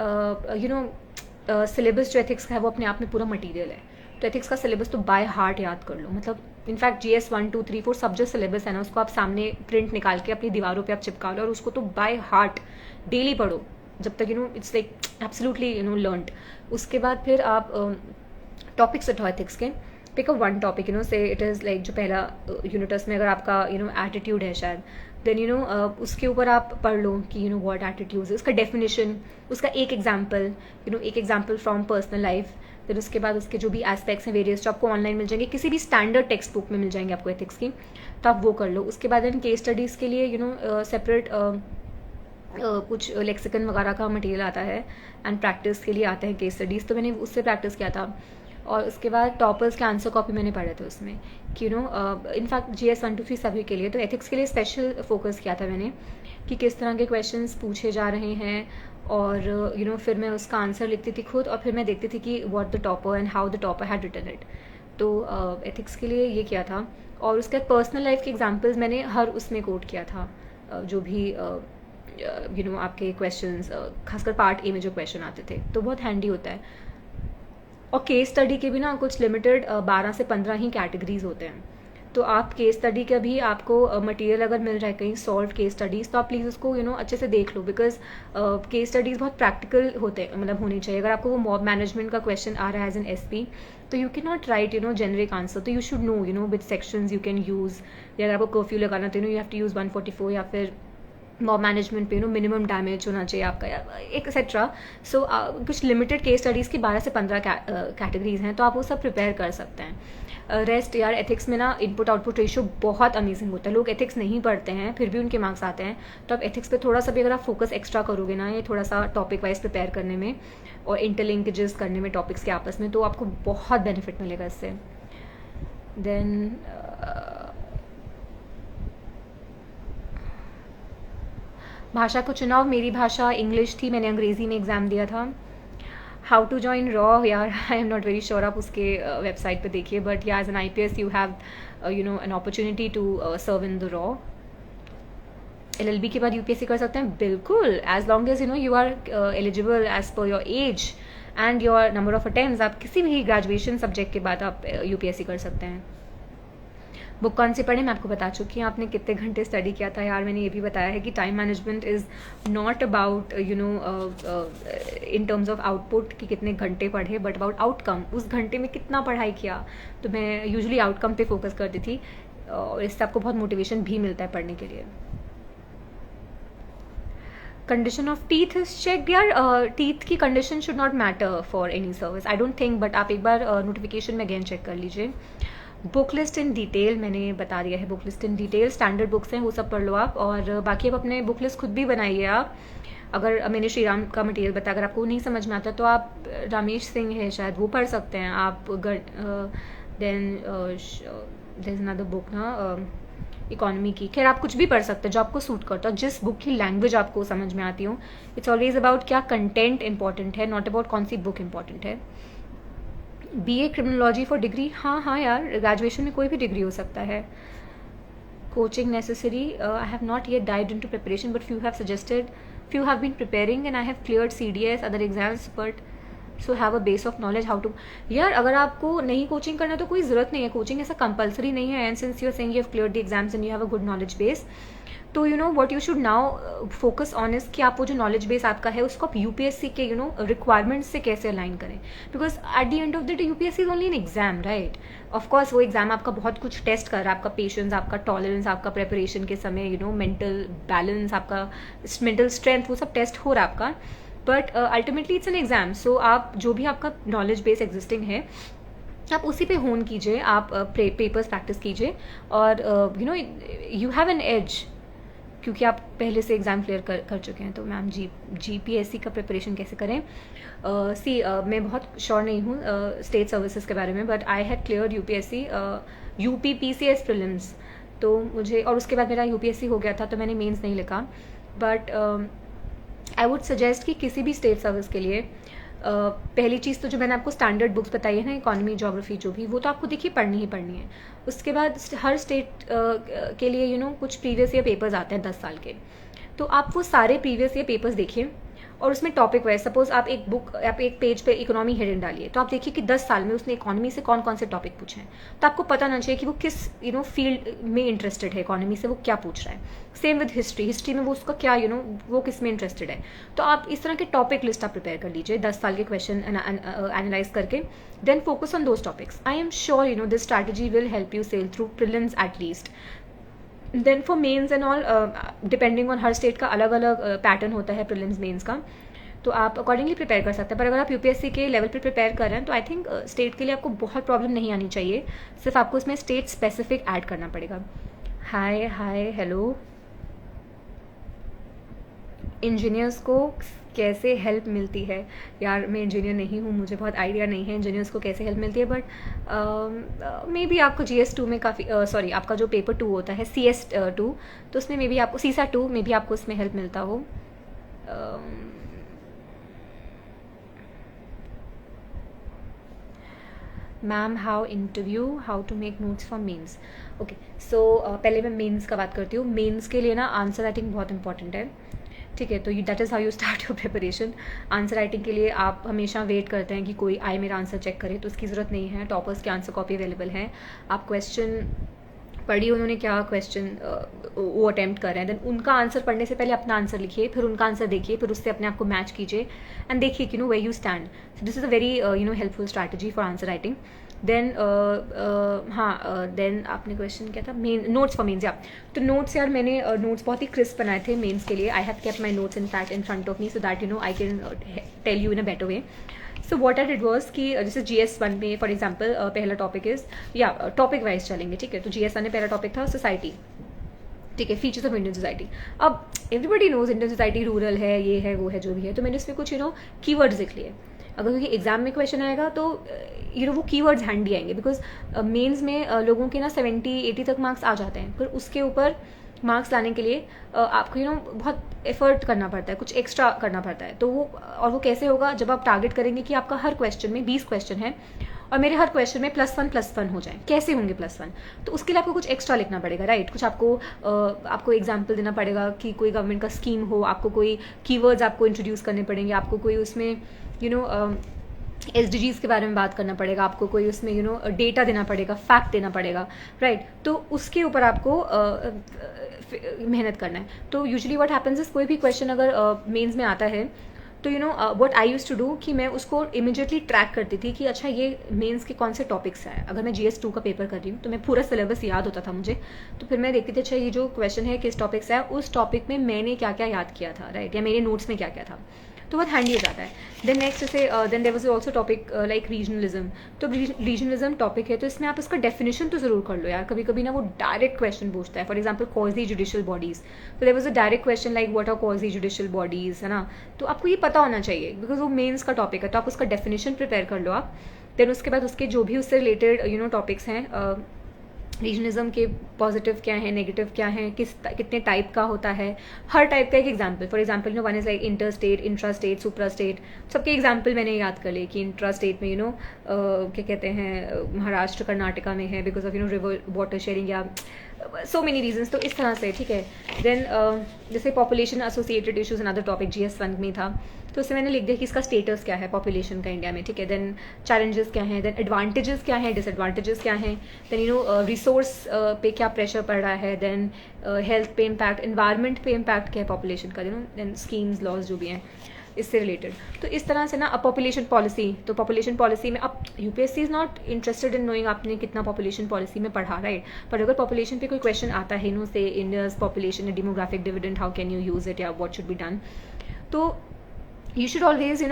सिलेबस जो एथिक्स का है वो अपने आप में पूरा मटीरियल है। तो एथिक्स का सिलेबस तो बाय हार्ट याद कर लो, मतलब इनफैक्ट GS 1 2 3 4 सब जो सिलेबस है ना उसको आप सामने प्रिंट निकाल के अपनी दीवारों पे आप चिपका लो, और उसको तो बाय हार्ट डेली पढ़ो जब तक इट्स लाइक एब्सोल्युटली लर्नड। उसके बाद फिर आप टॉपिक्स उठाओ एथिक्स के, पिक अप वन टॉपिक से इट इज़ लाइक जो पहला यूनिटस में अगर आपका एटीट्यूड है शायद, देन उसके ऊपर आप पढ़ लो कि व्हाट एटीट्यूड है, उसका डेफिनेशन, उसका एक एग्जाम्पल फ्रॉम पर्सनल लाइफ। फिर उसके बाद उसके जो भी एस्पेक्ट्स हैं वेरियस जो आपको ऑनलाइन मिल जाएंगे, किसी भी स्टैंडर्ड टेक्स्ट बुक में मिल जाएंगे आपको एथिक्स की, तो आप वो कर लो। उसके बाद इन केस स्टडीज़ के लिए सेपरेट कुछ लेक्सिकन वगैरह का मटेरियल आता है, एंड प्रैक्टिस के लिए आते हैं केस स्टडीज़, तो मैंने उससे प्रैक्टिस किया था। और उसके बाद टॉपर्स के आंसर कॉपी मैंने पढ़े थे उसमें कि इनफैक्ट GS 1 2 3 सभी के लिए। तो एथिक्स के लिए स्पेशल फोकस किया था मैंने कि किस तरह के क्वेश्चंस पूछे जा रहे हैं, और फिर मैं उसका आंसर लिखती थी खुद, और फिर मैं देखती थी कि what the topper and how the topper had written it. तो एथिक्स के लिए ये किया था। और उसके बाद पर्सनल लाइफ के एग्जांपल्स मैंने हर उसमें कोट किया था, जो भी आपके क्वेश्चंस, खासकर पार्ट A में जो क्वेश्चन आते थे, तो बहुत हैंडी होता है। और केस स्टडी के भी ना कुछ लिमिटेड 12 से 15 ही कैटेगरीज होते हैं। तो आप केस स्टडी का भी आपको मटेरियल अगर मिल रहा है कहीं सॉल्व केस स्टडीज़, तो आप प्लीज़ उसको अच्छे से देख लो, बिकॉज केस स्टडीज़ बहुत प्रैक्टिकल होते हैं, मतलब होनी चाहिए। अगर आपको वो मॉब मैनेजमेंट का क्वेश्चन आ रहा है एज एन SP, तो you can not write generic answer, तो you should know which sections you can use, या अगर आपको कर्फ्यू लगाना तो यू हैव टू यूज़ 144, या फिर मॉब मैनेजमेंट पे मिनिमम डैमेज होना चाहिए आपका, एक्सेट्रा। सो कुछ लिमिटेड केस स्टडीज़ की 12 से 15 कैटेगरीज हैं, तो आप वो सब प्रिपेयर कर सकते हैं। रेस्ट यार एथिक्स में ना इनपुट आउटपुट रेशियो बहुत अमेजिंग होता है। लोग एथिक्स नहीं पढ़ते हैं फिर भी उनके मार्क्स आते हैं। तो आप एथिक्स पे थोड़ा सा भी अगर आप फोकस एक्स्ट्रा करोगे ना, ये थोड़ा सा टॉपिक वाइज प्रिपेयर करने में और इंटरलिंकेजेस करने में टॉपिक्स के आपस में, तो आपको बहुत बेनिफिट मिलेगा इससे। देन भाषा को चुनाव, मेरी भाषा इंग्लिश थी, मैंने अंग्रेज़ी में एग्ज़ाम दिया था। हाउ टू जॉइन रॉ, यार I am not very sure, आप उसके वेबसाइट पे देखिए, but yeah as an IPS you have an opportunity to serve in the रॉ। LLB के बाद UPSC कर सकते हैं, बिल्कुल, as long as you are eligible as per your age and your number of attempts. आप किसी भी ग्रेजुएशन सब्जेक्ट के बाद आप UPSC कर सकते हैं। बुक कौन सी पढ़े, मैं आपको बता चुकी हूँ। आपने कितने घंटे स्टडी किया था, यार मैंने ये भी बताया है कि time management is not about in terms of output कि कितने घंटे पढ़े, बट अबाउट आउटकम, उस घंटे में कितना पढ़ाई किया। तो मैं यूजुअली आउटकम पे फोकस करती थी, और इससे आपको बहुत मोटिवेशन भी मिलता है पढ़ने के लिए। Condition of teeth is check, यार टीथ की condition should not matter for any service, I don't think, but आप एक बार नोटिफिकेशन में अगेन चेक कर लीजिए। बुक लिस्ट इन डिटेल मैंने बता दिया है, book list in detail standard books हैं वो सब पढ़ लो आप, और बाकी आप अपने बुक लिस्ट खुद भी बनाइए आप। अगर मैंने श्री राम का मटेरियल बताया, अगर आपको नहीं समझ में आता तो आप रामेश सिंह है शायद, वो पढ़ सकते हैं आप। Then there is another book ना इकोनॉमी की। खैर आप कुछ भी पढ़ सकते हैं जो आपको सूट करता हो, जिस बुक की लैंग्वेज आपको समझ में आती हो। इट्स ऑलवेज अबाउट क्या कंटेंट इंपॉर्टेंट है, नॉट अबाउट कौन सी बुक इंपॉर्टेंट है। BA क्रिमिनोलॉजी फॉर डिग्री, हाँ यार, ग्रेजुएशन में कोई भी डिग्री हो सकता है। Coaching necessary, I have not yet dived into preparation but few have been preparing and I have cleared CDS other exams but so have a base of knowledge how to। यार अगर आपको नहीं coaching करना तो कोई ज़रूरत नहीं है, कोचिंग ऐसा कंपलसरी नहीं है। And since you are saying you have cleared the exams and you have a good knowledge base, तो you know what you should now focus on is कि आप वो जो नॉलेज बेस आपका है उसको आप UPSC के रिक्वायरमेंट्स से कैसे अलाइन करें। Because at the end of the day UPSC is only an exam, right. Of course वो एग्जाम आपका बहुत कुछ टेस्ट कर रहा है, आपका पेशेंस, आपका टॉलरेंस, आपका प्रेपरेशन के समय मेंटल बैलेंस, आपका मेंटल स्ट्रेंथ, वो सब टेस्ट हो रहा है आपका। But ultimately it's an exam. So आप जो भी आपका नॉलेज बेस एग्जिस्टिंग है आप उसी पे होन कीजिए, आप पेपर्स प्रैक्टिस कीजिए और यू हैव एन एज, क्योंकि आप पहले से एग्ज़ाम क्लियर कर चुके हैं। तो मैम GPSC का प्रिपरेशन कैसे करें? मैं बहुत श्योर नहीं हूँ स्टेट सर्विसेज के बारे में, but I had clear UPSC UPPCS prelims, तो मुझे, और उसके बाद मेरा UPSC हो गया था तो मैंने मेंस नहीं लिखा। बट आई वुड सजेस्ट कि किसी भी स्टेट सर्विस के लिए पहली चीज़ तो जो मैंने आपको स्टैंडर्ड बुक्स बताई है ना, इकोनॉमी, ज्योग्राफी, जो भी, वो तो आपको देखिए पढ़नी ही पढ़नी है। उसके बाद हर स्टेट के लिए कुछ प्रीवियस ईयर पेपर्स आते हैं 10 साल के, तो आप वो सारे प्रीवियस ईयर पेपर्स देखिए और उसमें टॉपिक वाइज, सपोज आप एक पेज पे इकोनॉमी हेडिंग डालिए, तो आप देखिए कि 10 साल में उसने इकोनॉमी से कौन कौन से टॉपिक पूछे हैं, तो आपको पता होना चाहिए कि वो किस फील्ड में इंटरेस्टेड है, इकोनॉमी से वो क्या पूछ रहा है। सेम विद हिस्ट्री में वो उसका क्या वो किस में इंटरेस्टेड है। तो आप इस तरह के टॉपिक लिस्ट आप प्रिपेयर कर लीजिए 10 साल के क्वेश्चन एनालाइज करके, then focus on those topics. I am sure this strategy will help you sail through prelims at least. Then for mains and all, depending on हर स्टेट का अलग अलग पैटर्न होता है प्रीलिम्स मेंस का, तो आप अकॉर्डिंगली प्रिपेयर कर सकते हैं। पर अगर आप UPSC के लेवल पे प्रिपेयर कर रहे हैं तो आई थिंक स्टेट के लिए आपको बहुत प्रॉब्लम नहीं आनी चाहिए, सिर्फ आपको इसमें स्टेट स्पेसिफिक ऐड करना पड़ेगा। हाय हेलो, इंजीनियर्स को कैसे हेल्प मिलती है? यार मैं इंजीनियर नहीं हूँ, मुझे बहुत आइडिया नहीं है इंजीनियर्स को कैसे हेल्प मिलती है, बट मे बी आपको GS2 में काफ़ी सॉरी आपका जो पेपर 2 होता है CS2, तो उसमें मे बी आपको CSAT 2 में भी आपको उसमें हेल्प मिलता हो। Ma'am how to make notes for mains. Okay, so पहले मैं मेंस का बात करती हूँ। मेंस के लिए ना आंसर राइटिंग बहुत इंपॉर्टेंट है, ठीक है। तो that is how you start your preparation. Answer writing के लिए आप हमेशा वेट करते हैं कि कोई आए मेरा आंसर चेक करे, तो उसकी ज़रूरत नहीं है। टॉपर्स के आंसर कॉपी अवेलेबल है, आप क्वेश्चन पढ़िए उन्होंने क्या क्वेश्चन वो अटैम्प्ट कर रहे हैं, देन उनका आंसर पढ़ने से पहले अपना आंसर लिखिए, फिर उनका आंसर देखिए, फिर उससे अपने आप को मैच कीजिए एंड देखिए कि way you stand. So this is a very helpful strategy for answer writing. Then then आपने क्वेश्चन क्या था, मेन नोट्स फॉर मेन्स। या तो नोट्स, यार मैंने नोट्स बहुत ही क्रिस्प बनाए थे मेन्स के लिए। I have kept my notes in fact in front of me so that I can tell you in a better way. So what I did was कि जैसे GS1 में फॉर एग्जाम्पल पहला topic is, या topic wise चलेंगे, ठीक है। तो GS1 में पहला टॉपिक था सोसाइटी, ठीक है, फीचर्स ऑफ इंडियन सोसाइटी। अब everybody knows Indian society rural है, ये है वो है जो भी है, तो मैंने इसमें कुछ कीवर्ड्स लिख लिए। अगर क्योंकि एग्जाम में क्वेश्चन आएगा तो वो कीवर्ड्स हैंडी आएंगे, बिकॉज मेंस में लोगों के ना 70-80 तक मार्क्स आ जाते हैं, फिर उसके ऊपर मार्क्स लाने के लिए आपको बहुत एफर्ट करना पड़ता है, कुछ एक्स्ट्रा करना पड़ता है। तो वो कैसे होगा, जब आप टारगेट करेंगे कि आपका हर क्वेश्चन में 20 क्वेश्चन है और मेरे हर क्वेश्चन में +1 हो जाए, कैसे होंगे +1? तो उसके लिए आपको कुछ एक्स्ट्रा लिखना पड़ेगा, राइट। कुछ आपको एग्जाम्पल देना पड़ेगा कि कोई गवर्नमेंट का स्कीम हो, आपको कोई कीवर्ड्स आपको इंट्रोड्यूस करने पड़ेंगे, आपको कोई उसमें SDGs के बारे में बात करना पड़ेगा, आपको कोई उसमें डेटा देना पड़ेगा, फैक्ट देना पड़ेगा, राइट। तो उसके ऊपर आपको मेहनत करना है। तो यूजुअली व्हाट हैपेंस इज, कोई भी क्वेश्चन अगर मेंस में आता है तो what I used to do कि मैं उसको इमीडिएटली ट्रैक करती थी कि अच्छा ये मेंस के कौन से टॉपिक्स हैं। अगर मैं GS2 का पेपर कर रही हूँ तो मैं पूरा सिलेबस याद होता था मुझे, तो फिर मैं देखती थी अच्छा ये जो क्वेश्चन है किस टॉपिक से है, उस टॉपिक में मैंने क्या क्या याद किया था, राइट, या मेरे नोट्स में क्या क्या था। तो बहुत हैंडी हो जाता है। देन नेक्स्ट जैसे then there was also topic like regionalism. तो रीजनलिज्म टॉपिक है तो इसमें आप इसका डेफिनेशन तो ज़रूर कर लो यार, कभी कभी ना वो डायरेक्ट क्वेश्चन पूछता है। For example quasi judicial bodies, तो there was a direct question like what are quasi judicial bodies, है ना। तो आपको ये पता होना चाहिए बिकॉज वो मेंस का टॉपिक है, तो आप उसका डेफिनेशन प्रिपेयर कर लो आप। देन उसके बाद उसके जो भी उससे रिलेटेड टॉपिक्स हैं, रीजनलिज्म के पॉजिटिव क्या है, नेगेटिव क्या है, कितने टाइप का होता है, हर टाइप का एक example. For example one is like inter state, intra state, supra state. सबके एग्जाम्पल मैंने याद कर लिए कि इंट्रा स्टेट में क्या कहते हैं, महाराष्ट्र कर्नाटका में है because of river water sharing या सो मेनी रीजन्स। तो इस तरह से ठीक है। देन जैसे population associated issues another topic GS1 में था, तो उससे मैंने लिख दिया कि इसका स्टेटस क्या है पॉपुलेशन का इंडिया में, ठीक है। देन चैलेंजेस क्या हैं, देन एडवांटेजेस क्या हैं, डिसएडवांटेजेस क्या हैं, देन रिसोर्स पे क्या प्रेशर पड़ रहा है, देन हेल्थ पे इम्पैक्ट, इन्वायरमेंट पे इम्पैक्ट क्या है पॉपुलेशन का, देन स्कीम्स लॉज जो भी हैं इससे रिलेटेड। तो इस तरह से ना अब पॉपुलेशन पॉलिसी, तो पॉपुलेशन पॉलिसी में अब UPSC is not interested in knowing आपने कितना पॉपुलेशन पॉलिसी में पढ़ा, राइट। पर अगर पॉपुलेशन पे कोई क्वेश्चन आता है से India's population demographic dividend, how can you use it या व्हाट शुड बी डन, तो you should always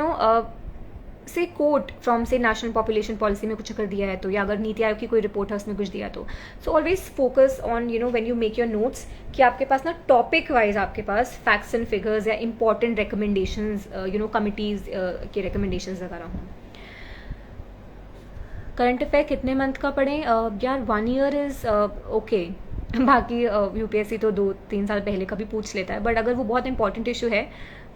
से कोट फ्रॉम से नेशनल पॉपुलेशन पॉलिसी में कुछ कर दिया है तो, या अगर नीति आयोग की कोई रिपोर्ट है उसमें कुछ दिया तो। So always focus on when you make your notes कि आपके पास ना टॉपिक वाइज आपके पास फैक्ट्स एंड फिगर्स या इंपॉर्टेंट रिकमेंडेशंस कमिटीज़ के रिकमेंडेशंस वगैरह हों। करंट अफेयर कितने मंथ का पढ़ें यार, 1 ईयर इज़ ओके। बाकी यूपीएससी तो 2-3 साल पहले का भी पूछ लेता है, बट अगर वो बहुत इंपॉर्टेंट इशू है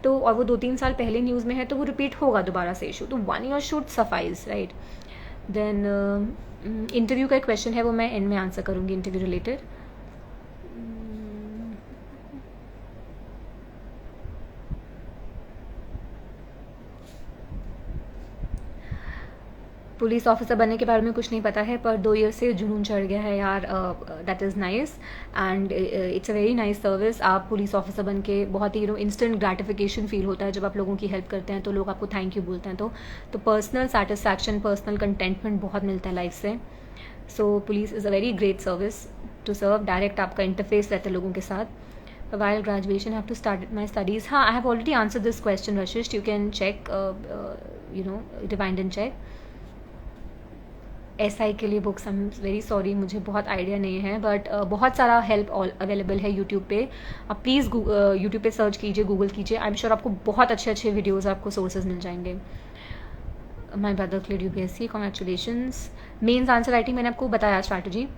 तो, और वो 2-3 साल पहले न्यूज़ में है तो वो रिपीट होगा दोबारा से इशू, तो 1 year should suffice, right. Then interview का एक क्वेश्चन है वो मैं एंड में आंसर करूँगी, इंटरव्यू रिलेटेड। पुलिस ऑफिसर बनने के बारे में कुछ नहीं पता है, पर 2 ईयर से जुनून चढ़ गया है यार। That is nice and it's a very nice service. आप पुलिस ऑफिसर बन के बहुत ही इंस्टेंट ग्रेटिफिकेशन फील होता है जब आप लोगों की हेल्प करते हैं, तो लोग आपको थैंक यू बोलते हैं, तो पर्सनल सेटिस्फैक्शन, पर्सनल कंटेंटमेंट बहुत मिलता है लाइफ से। So police is a very great service to serve. Direct आपका इंटरफेस रहता है लोगों के साथ। While graduation, I have to start my studies. हाँ, I have already answered this question, Rashish. You can check, rewind and check. SI के लिए books, I am very sorry, मुझे बहुत आइडिया नहीं है, बट बहुत सारा हेल्प अवेलेबल है यूट्यूब पे। आप प्लीज़ यूट्यूब पे सर्च कीजिए, गूगल कीजिए, आई एम श्योर आपको बहुत अच्छे अच्छे वीडियोज़, आपको सोर्सेज मिल जाएंगे। My brother clear UPSC, congratulations. Mains answer writing मैंने आपको बताया स्ट्रैटेजी।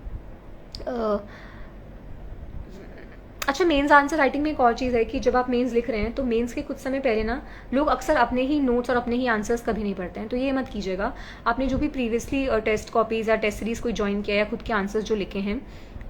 अच्छा, मेंस आंसर राइटिंग में एक और चीज़ है कि जब आप मेंस लिख रहे हैं तो मेंस के कुछ समय पहले ना लोग अक्सर अपने ही नोट्स और अपने ही आंसर्स कभी नहीं पढ़ते हैं, तो ये मत कीजिएगा। आपने जो भी प्रीवियसली टेस्ट कॉपीज़ या टेस्ट सीरीज़ कोई ज्वाइन किया या खुद के आंसर्स जो लिखे हैं,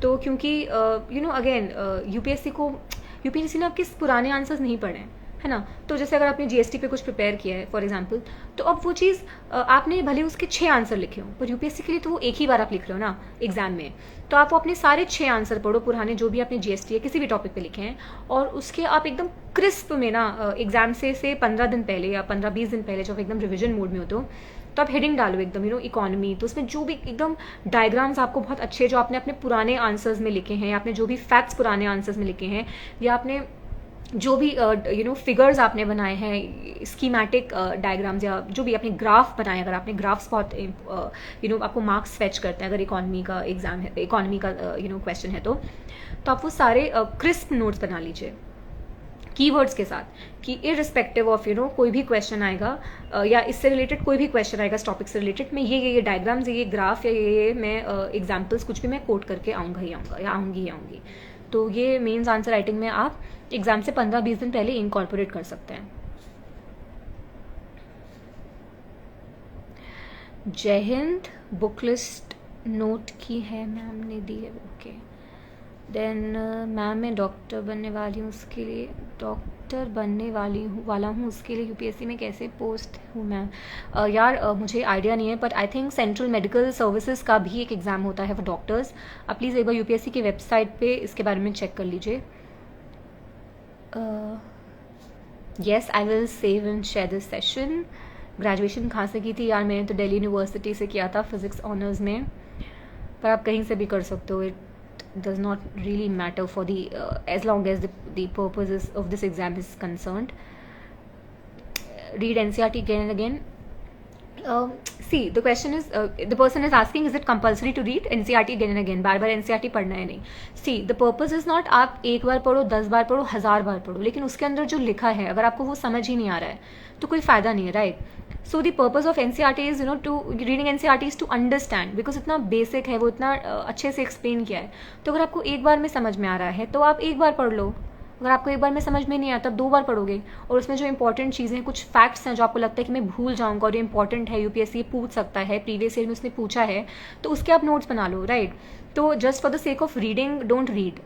तो क्योंकि अगेन यूपीएससी ने आपके पुराने आंसर्स नहीं पढ़े हैं, है ना। तो जैसे अगर आपने जीएसटी पे कुछ प्रिपेयर किया है फॉर एग्जांपल, तो अब वो चीज़ आपने भले उसके 6 आंसर लिखे हों, पर यूपीएससी के लिए तो वो एक ही बार आप लिख रहे हो ना एग्जाम में, तो आप अपने सारे 6 आंसर पढ़ो पुराने, जो भी आपने जीएसटी या किसी भी टॉपिक पे लिखे हैं, और उसके आप एकदम क्रिस्प में ना एग्जाम से 15 दिन पहले या 15-20 दिन पहले जब एकदम रिविजन मोड में होते हो, तो आप हेडिंग डालो एकदम इकोनॉमी, तो उसमें जो भी एकदम डायग्राम्स आपको बहुत अच्छे जो आपने अपने पुराने आंसर्स में लिखे हैं, या आपने जो भी फैक्ट्स पुराने आंसर्स में लिखे हैं, या आपने जो भी फिगर्स आपने बनाए हैं, स्कीमेटिक डायग्राम्स, या जो भी आपने ग्राफ बनाए, अगर आपने ग्राफ्स बहुत आपको मार्क्स फेच करते हैं अगर इकोनॉमी का एग्जाम है, इकोनॉमी का क्वेश्चन है, तो आप वो सारे क्रिस्प नोट्स बना लीजिए कीवर्ड्स के साथ, कि इररिस्पेक्टिव ऑफ कोई भी क्वेश्चन आएगा या इससे रिलेटेड कोई भी क्वेश्चन आएगा इस टॉपिक से रिलेटेड, मैं ये डायग्राम्स, ये ग्राफ, या ये मैं एग्जाम्पल्स कुछ भी मैं कोट करके आऊँगा ही आऊँगा, या आऊँगी। तो ये मेंस आंसर राइटिंग में आप एग्जाम से 15-20 दिन पहले इनकॉर्पोरेट कर सकते हैं। Jai Hind, book list note की है मैम ने दी है, ओके। देन मैम मैं डॉक्टर बनने वाली हूँ, उसके लिए वाला हूँ उसके लिए यूपीएससी में कैसे पोस्ट हूँ मैम? यार मुझे आइडिया नहीं है, but I think central medical services का भी एक एग्ज़ाम होता है फॉर डॉक्टर्स। आप प्लीज़ एक बार यूपीएससी की वेबसाइट पे इसके बारे में चेक कर लीजिए। Yes, I will save and share this session. Graduation कहाँ से की थी यार? मैंने तो दिल्ली यूनिवर्सिटी से किया था फिज़िक्स ऑनर्स में, पर आप कहीं से भी कर सकते हो, it does not really matter for as long as the purposes of this exam is concerned. read NCERT again and again. See, the question is, the person is asking, is it compulsory to read NCERT again and again? Bar bar NCERT पढ़ना है नहीं. See, the purpose is not आप एक बार पढ़ो, 10 बार पढ़ो, 1000 बार पढ़ो, लेकिन उसके अंदर जो लिखा है अगर आपको वो समझ ही नहीं आ रहा है तो कोई फ़ायदा नहीं है, right? So the purpose of NCERT is to reading NCERT is to understand, because इतना बेसिक है, वो इतना अच्छे से एक्सप्लेन किया है. तो अगर आपको एक बार में समझ में आ रहा है तो आप एक बार पढ़ लो. अगर आपको एक बार में समझ में नहीं आता, तब 2 बार पढ़ोगे, और उसमें जो इंपॉर्टेंट चीज़ें, कुछ फैक्ट्स हैं जो आपको लगता है कि मैं भूल जाऊंगा और ये इंपॉर्टेंट है, यूपीएससी पूछ सकता है, प्रीवियस ईयर में उसने पूछा है, तो उसके आप नोट्स बना लो, राइट? तो just for the sake of reading don't read,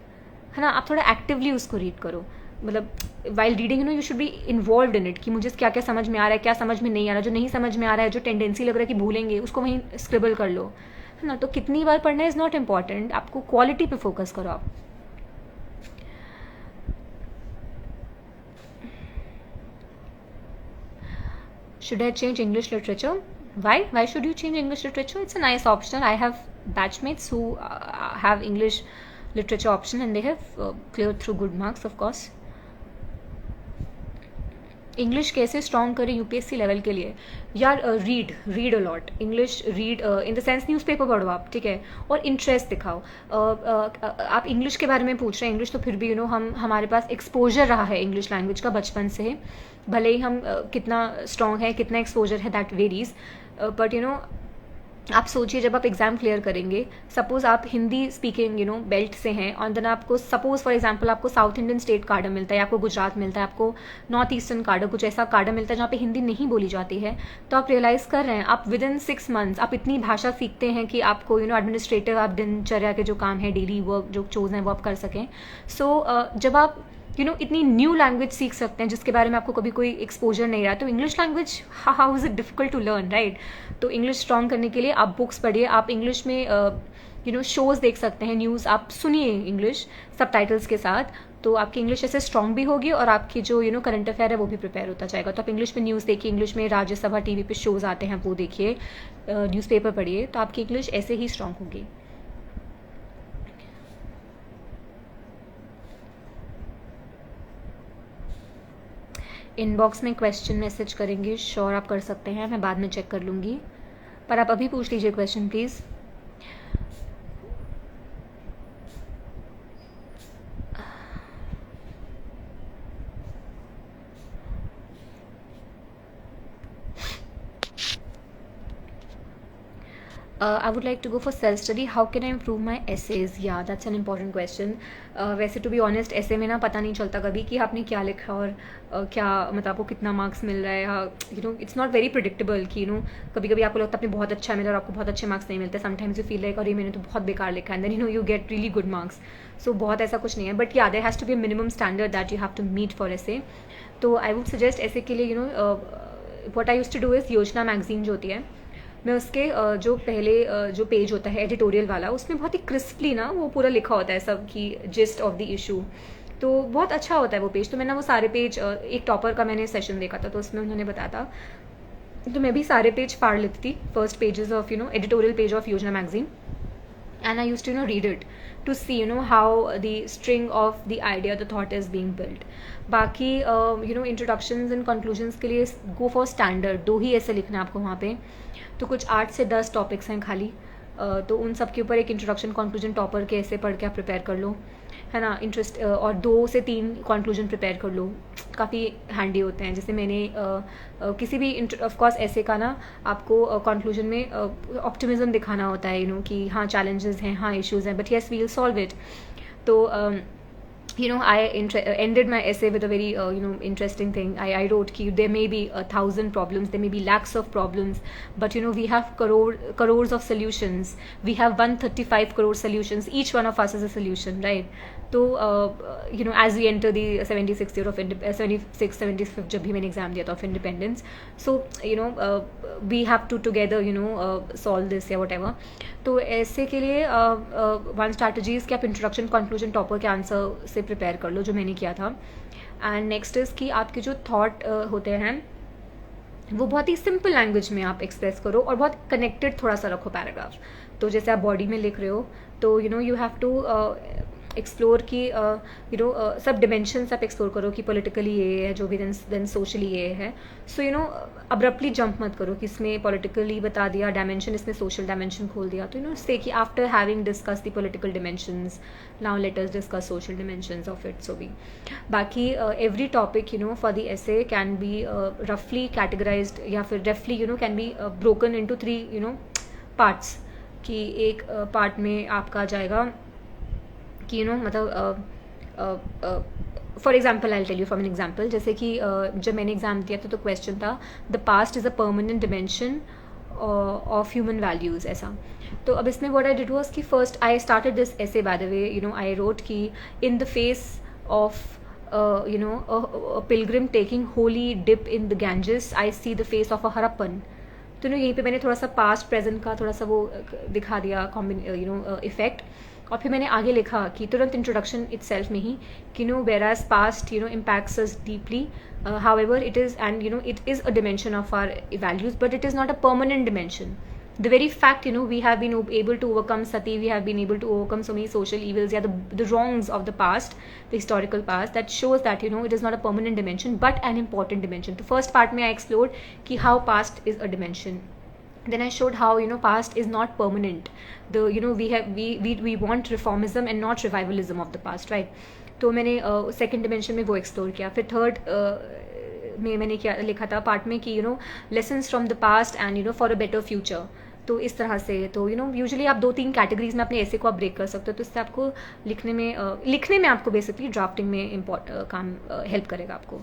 है ना? आप थोड़ा एक्टिवली उसको रीड करो. मतलब while reading you should be involve in it, कि मुझे क्या क्या समझ में आ रहा है, क्या समझ में नहीं आ रहा. जो नहीं समझ में आ रहा है, जो टेंडेंसी लग रहा है कि भूलेंगे, उसको वहीं स्क्रिबल कर लो, है ना? तो कितनी बार पढ़ना इज़ नॉट इम्पॉर्टेंट, आपको क्वालिटी पे फोकस करो आप. Should I change English literature? Why? Why should you change English literature? It's a nice option. I have batchmates who have English literature option and they have cleared through good marks, of course. English कैसे strong करें UPSC level के लिए? यार read a lot. English read in the sense newspaper पढ़ो आप, ठीक है, और इंटरेस्ट दिखाओ. आप इंग्लिश के बारे में पूछ रहे हैं, इंग्लिश तो फिर भी हमारे पास एक्सपोजर रहा है इंग्लिश लैंग्वेज का बचपन से. भले ही हम कितना स्ट्रॉन्ग है, कितना एक्सपोजर है, दैट वेरीज, बट आप सोचिए जब आप एग्ज़ाम क्लियर करेंगे, सपोज़ आप हिंदी स्पीकिंग बेल्ट से हैं, और देन आपको सपोज़ फॉर एग्जांपल आपको साउथ इंडियन स्टेट कार्डर मिलता है, आपको गुजरात मिलता है, आपको नॉर्थ ईस्टर्न कार्डर, कुछ ऐसा कार्डर मिलता है जहाँ पे हिंदी नहीं बोली जाती है. तो आप रियलाइज़ कर रहे हैं, आप विद इन 6 मंथ्स आप इतनी भाषा सीखते हैं कि आपको एडमिनिस्ट्रेटिव, आप दिनचर्या के जो काम है, डेली वर्क जो चोज़ हैं वो आप कर सकें. सो जब आप इतनी न्यू लैंग्वेज सीख सकते हैं जिसके बारे में आपको कभी कोई एक्सपोजर नहीं रहा, तो English language how is it difficult to learn, right? तो इंग्लिश स्ट्रॉन्ग करने के लिए आप बुक्स पढ़िए, आप इंग्लिश में शोज़ देख सकते हैं, न्यूज़ आप सुनिए इंग्लिश सबटाइटल्स के साथ, तो आपकी इंग्लिश ऐसे स्ट्रॉन्ग भी होगी और आपकी जो करंट अफेयर है वो भी प्रिपेयर होता जाएगा. तो आप इंग्लिश में न्यूज़ देखिए, इंग्लिश में राज्यसभा टीवी पे शोज़ आते हैं वो देखिए, न्यूज़पेपर पढ़िए, तो आपकी इंग्लिश ऐसे ही स्ट्रॉन्ग होगी. इनबॉक्स में क्वेश्चन मैसेज करेंगे, श्योर आप कर सकते हैं, मैं बाद में चेक कर लूँगी, पर आप अभी पूछ लीजिए question please. I would like to go for self study. How can I improve my essays? Yeah, that's an important question. वैसे to be honest, ऐसे में ना पता नहीं चलता कभी कि आपने क्या लिखा और क्या मतलब आपको कितना मार्क्स मिल रहा है. It's not very predictable कि कभी कभी आपको लगता है आपने बहुत अच्छा मिला और आपको बहुत अच्छे मार्क्स नहीं मिलते. Sometimes you feel like अरे मैंने तो बहुत बेकार लिखा है, and then you get really good marks. So बहुत ऐसा कुछ नहीं है, but yeah, there has to be a minimum standard that you have to meet for essay. तो I would suggest ऐसे के लिए what I used to do is योजना मैगजीन जो होती है, मैं उसके जो पहले जो पेज होता है एडिटोरियल वाला, उसमें बहुत ही क्रिस्पली ना वो पूरा लिखा होता है सब की जिस्ट ऑफ द इशू, तो बहुत अच्छा होता है वो पेज. तो मैंने वो सारे पेज, एक टॉपर का मैंने सेशन देखा था तो उसमें उन्होंने बताया था, तो मैं भी सारे पेज फाड़ लेती थी, first pages of editorial page of योजना magazine, and I used to read it to see how the string of the idea, the thought is being built. बाकी introductions and conclusions के लिए go for standard, 2 ही ऐसे लिखना है आपको वहाँ पे. तो कुछ 8 से 10 टॉपिक्स हैं खाली, तो उन सब के ऊपर एक इंट्रोडक्शन कंक्लूजन टॉपर के ऐसे पढ़ के आप प्रिपेयर कर लो, है ना. इंटरेस्ट और 2 से 3 कंक्लूजन प्रिपेयर कर लो, काफ़ी हैंडी होते हैं. जैसे मैंने किसी भी ऑफ कोर्स ऐसे का ना आपको कंक्लूजन में ऑप्टिमिज्म दिखाना होता है, कि हाँ चैलेंजेस हैं, हाँ इश्यूज़ हैं, but yes we will solve it. तो I ended my essay with a very interesting thing. I wrote कि there may be 1,000 problems, there may be lakhs of problems, but we have crores of solutions. We have 135 crore solutions. Each one of us is a solution, right? तो as we enter the 76th year of 75th जब भी मैंने exam दिया था of independence, so we have to together solve this या whatever. तो ऐसे के लिए वन स्ट्रैटेजीज कि आप इंट्रोडक्शन कंक्लूजन टॉपर के आंसर से प्रिपेयर कर लो, जो मैंने किया था. एंड नेक्स्ट इज़ कि आपके जो थॉट होते हैं वो बहुत ही सिंपल लैंग्वेज में आप एक्सप्रेस करो और बहुत कनेक्टेड थोड़ा सा रखो पैराग्राफ. तो जैसे आप बॉडी में लिख रहे हो तो यू हैव टू एक्सप्लोर की सब डिमेंशंस आप एक्सप्लोर करो कि पॉलिटिकली ये है जो भी, देन सोशली ये है. सो अब्रप्टली जंप मत करो कि इसमें पॉलिटिकली बता दिया डायमेंशन, इसमें सोशल डायमेंशन खोल दिया. तो से कि after having discuss the political dimensions, now let us discuss social dimensions of it. So भी बाकी every topic for the essay can be रफली कैटेगराइज्ड या फिर रफली can be broken into 3 parts. कि एक पार्ट में आपका जाएगा कि मतलब for example I tell you from an example. जैसे कि जब मैंने एग्जाम दिया था तो क्वेश्चन था the past is a permanent dimension of human values, ऐसा. तो अब इसमें व्हाट आई डिड वाज कि फर्स्ट आई स्टार्टेड दिस ऐसे by the way I wrote कि in the face of a pilgrim taking holy dip in the Ganges, I see the face of a Harappan. तो यहीं पे मैंने थोड़ा सा past present का थोड़ा सा वो दिखा दिया इफेक्ट. और फिर मैंने आगे लिखा कि तुरंत इंट्रोडक्शन इटसेल्फ में ही कि whereas past impacts us deeply, however it is and it is a dimension of our values, but it is not a permanent dimension. The very fact we have been able to overcome sati, we have been able to overcome so many social evils, the wrongs of the past, the historical past, that shows that it is not a permanent dimension but an important dimension. The first part mein I explored ki how past is a dimension. Then I showed how past is not permanent. The we want reformism and not revivalism of the past, right? तो मैंने second dimension में वो explore किया. फिर third में मैंने क्या लिखा था पार्ट में कि lessons from the past and for a better future. तो इस तरह से तो यूजुअली आप 2-3 कैटेगरीज में अपने ऐसे को आप ब्रेक कर सकते हो. तो इससे आपको लिखने में आपको बेसिकली ड्राफ्टिंग में काम हेल्प करेगा आपको.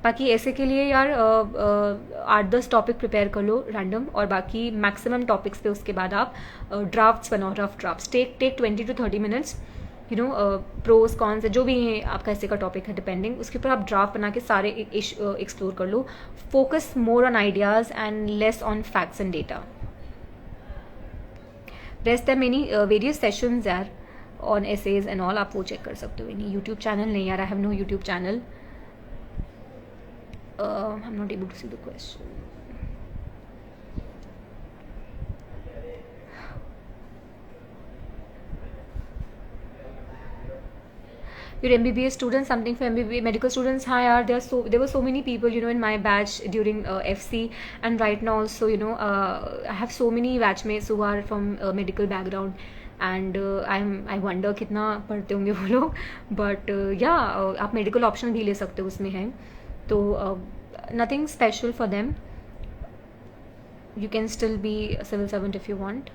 बाकी ऐसे के लिए यार 8-10 टॉपिक प्रिपेयर कर लो रैंडम, और बाकी मैक्सिमम टॉपिक्स पे उसके बाद आप ड्राफ्ट्स बनाओ. Rough drafts take 20 to 30 minutes. Pros cons जो भी है आपका ऐसे का टॉपिक है डिपेंडिंग, उसके ऊपर आप ड्राफ्ट बना के सारे एक्सप्लोर कर लो. Focus more on ideas and less on facts and data. Rest है मेनी वेरियस सेशंस यार ऑन एसेज एंड ऑल, आप वो चेक कर सकते हो. यूट्यूब चैनल नहीं यार, I have no YouTube channel. I am not able to see the question. Your MBBS students, something for MBBS medical students. Hi yaar, there were so many people in my batch during FC, and right now also I have so many batchmates who are from medical background, and I wonder कितना पढ़ते होंगे वो लोग. but आप medical option भी ले सकते हो, उसमें है तो nothing special for them. You can still be a civil servant if you want.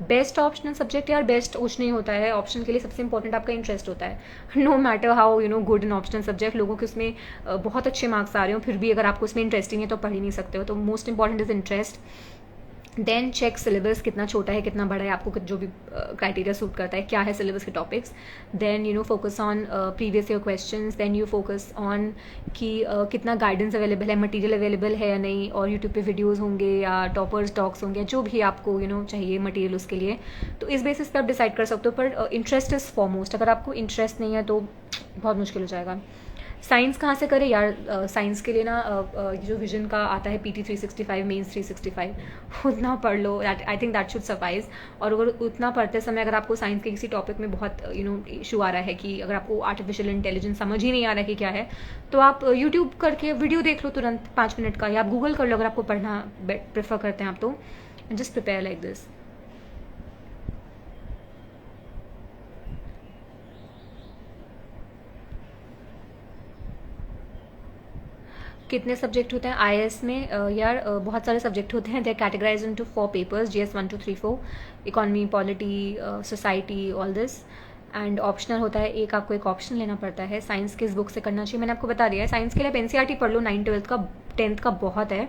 Best optional subject यार, बेस्ट कुछ नहीं होता है. ऑप्शन के लिए सबसे इंपॉर्टेंट आपका इंटरेस्ट होता है. No matter how good in optional subject, लोगों के उसमें बहुत अच्छे मार्क्स आ रहे हो, फिर भी अगर आपको उसमें इंटरेस्ट ही नहीं है तो पढ़ ही नहीं सकते हो. तो most important is interest. Then check syllabus कितना छोटा है कितना बड़ा है, आपको जो भी क्राइटेरिया सूट करता है, क्या है सिलेबस के topics. Then focus on previous year questions. Then you focus on कि कितना गाइडेंस अवेलेबल है, मटेरियल अवेलेबल है या नहीं, और यूट्यूब पे वीडियोस होंगे या टॉपर्स टॉक्स होंगे, जो भी आपको चाहिए मटेरियल उसके लिए. तो इस बेसिस पे आप डिसाइड कर सकते हो. पर इंटरेस्ट इज़ फॉरमोस्ट. अगर आपको इंटरेस्ट नहीं है तो बहुत मुश्किल हो जाएगा. साइंस कहाँ से करें यार? साइंस के लिए ना जो विजन का आता है PT 365, मेंस 365, उतना पढ़ लो. I think that should suffice. और अगर उतना पढ़ते समय अगर आपको साइंस के किसी टॉपिक में बहुत इशू आ रहा है कि अगर आपको आर्टिफिशियल इंटेलिजेंस समझ ही नहीं आ रहा है कि क्या है, तो आप यूट्यूब करके वीडियो देख लो तुरंत 5 मिनट का, या आप गूगल कर लो अगर आपको पढ़ना प्रेफर करते हैं आप तो. Just prepare like this. कितने सब्जेक्ट होते हैं IAS में? यार बहुत सारे सब्जेक्ट होते हैं. They are categorise into 4 papers, GS 1 2 3 4, economy, polity, society, all this. And optional होता है एक, आपको एक ऑप्शन लेना पड़ता है. साइंस किस बुक से करना चाहिए मैंने आपको बता दिया है. साइंस के लिए आप NCERT पढ़ लो, 9th 12th का 10th का बहुत है.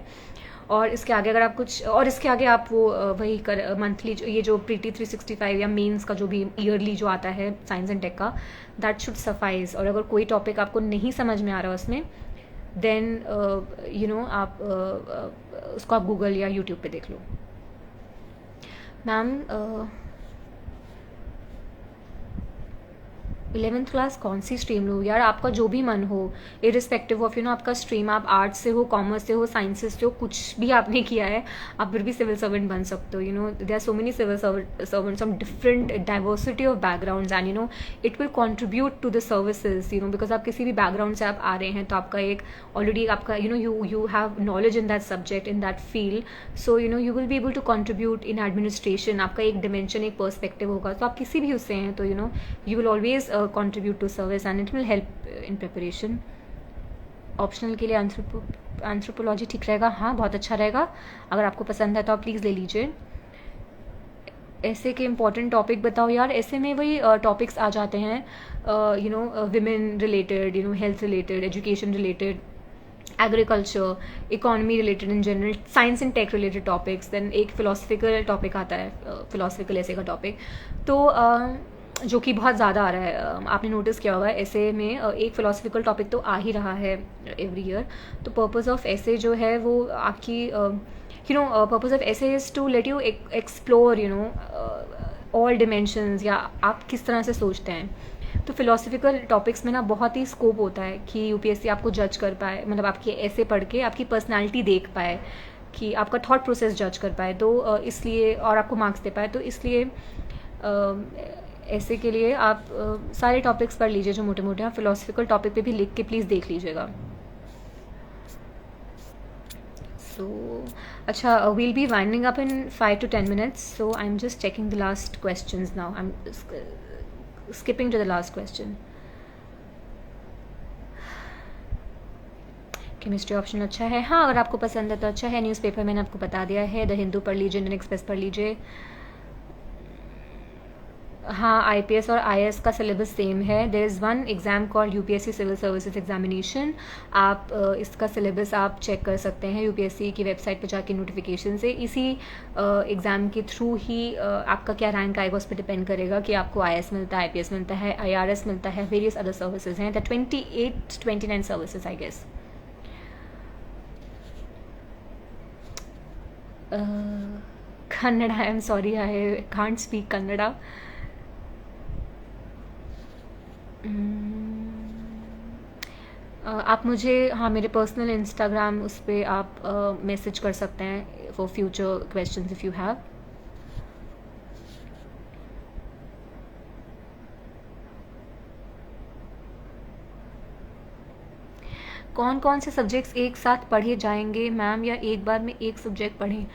और इसके आगे अगर आप कुछ, और इसके आगे आप वो वही कर मंथली ये जो PT 365 या मेंस का जो भी ईयरली जो आता है साइंस एंड टेक का, दैट शुड सफाइज. और अगर कोई टॉपिक आपको नहीं समझ में आ रहा है उसमें, देन आप उसको आप गूगल या यूट्यूब पे देख लो. मैम 11th क्लास कौन सी स्ट्रीम लो यार, आपका जो भी मन हो, इरिस्पेक्टिव ऑफ आपका स्ट्रीम, आप आर्ट्स से हो, कॉमर्स से हो, साइंसेस से हो, कुछ भी आपने किया है, आप फिर भी सिविल सर्वेंट बन सकते हो। There are so many civil servants from different diversity of backgrounds and it will contribute to the services, because आप किसी भी बैकग्राउंड से आप आ रहे हैं तो आपका एक ऑलरेडी आपका you have knowledge in that subject, in that field, so you will be able to contribute in administration, आपका एक डिमेंशन, एक पर्सपेक्टिव होगा, तो आप किसी भी उससे हैं तो you will always contribute to service and it will help in preparation. Optional के लिए एंथ्रोपोलॉजी ठीक रहेगा, हाँ बहुत अच्छा रहेगा, अगर आपको पसंद है तो आप प्लीज़ ले लीजिए। ऐसे के इम्पॉर्टेंट टॉपिक बताओ यार, ऐसे में वही टॉपिक्स आ जाते हैं women related, health related, education related, agriculture, economy related in general, science and tech related topics, then एक फिलोसफिकल टॉपिक आता है, फिलोसफिकल ऐसे का टॉपिक, तो जो कि बहुत ज़्यादा आ रहा है, आपने नोटिस किया होगा ऐसे में एक फिलोसफिकल टॉपिक तो आ ही रहा है एवरी ईयर। तो पर्पज़ ऑफ ऐसे जो है वो आपकी purpose of essay is to let you explore all dimensions, या आप किस तरह से सोचते हैं। तो फिलोसफिकल टॉपिक्स में ना बहुत ही स्कोप होता है कि यूपीएससी आपको जज कर पाए, मतलब आपके ऐसे पढ़ के आपकी पर्सनैलिटी देख पाए, कि आपका थॉट प्रोसेस जज कर पाए, तो इसलिए, और आपको मार्क्स दे पाए, तो इसलिए ऐसे के लिए आप सारे टॉपिक्स पढ़ लीजिए जो मोटे मोटे हैं। फिलोसफिकल टॉपिक पे भी लिख के प्लीज़ देख लीजिएगा। सो अच्छा, we'll be winding up in 5 to 10 minutes, so I'm just checking the last questions now. I'm skipping to the last question. Chemistry option अच्छा है, हाँ अगर आपको पसंद है तो अच्छा है। न्यूज़पेपर मैंने आपको बता दिया है, द हिंदू पढ़ लीजिए, इंडियन एक्सप्रेस पढ़ लीजिए। हाँ, आईपीएस और आईएएस का सिलेबस सेम है। There is one exam called UPSC civil services examination, आप इसका सिलेबस आप चेक कर सकते हैं यूपीएससी की वेबसाइट पर जाके नोटिफिकेशन से। इसी एग्ज़ाम के थ्रू ही आपका क्या रैंक आएगा उस पर डिपेंड करेगा कि आपको आईएएस मिलता है, आईपीएस मिलता है, आईआरएस मिलता है, वेरियस अदर सर्विसेज हैं, the 29 services I guess. Kannada, I am sorry, I can't speak Kannada. आप मुझे, हाँ मेरे पर्सनल इंस्टाग्राम उस पर आप मैसेज कर सकते हैं for future questions if you have. कौन कौन से सब्जेक्ट्स एक साथ पढ़े जाएंगे मैम, या एक बार में एक सब्जेक्ट पढ़ें?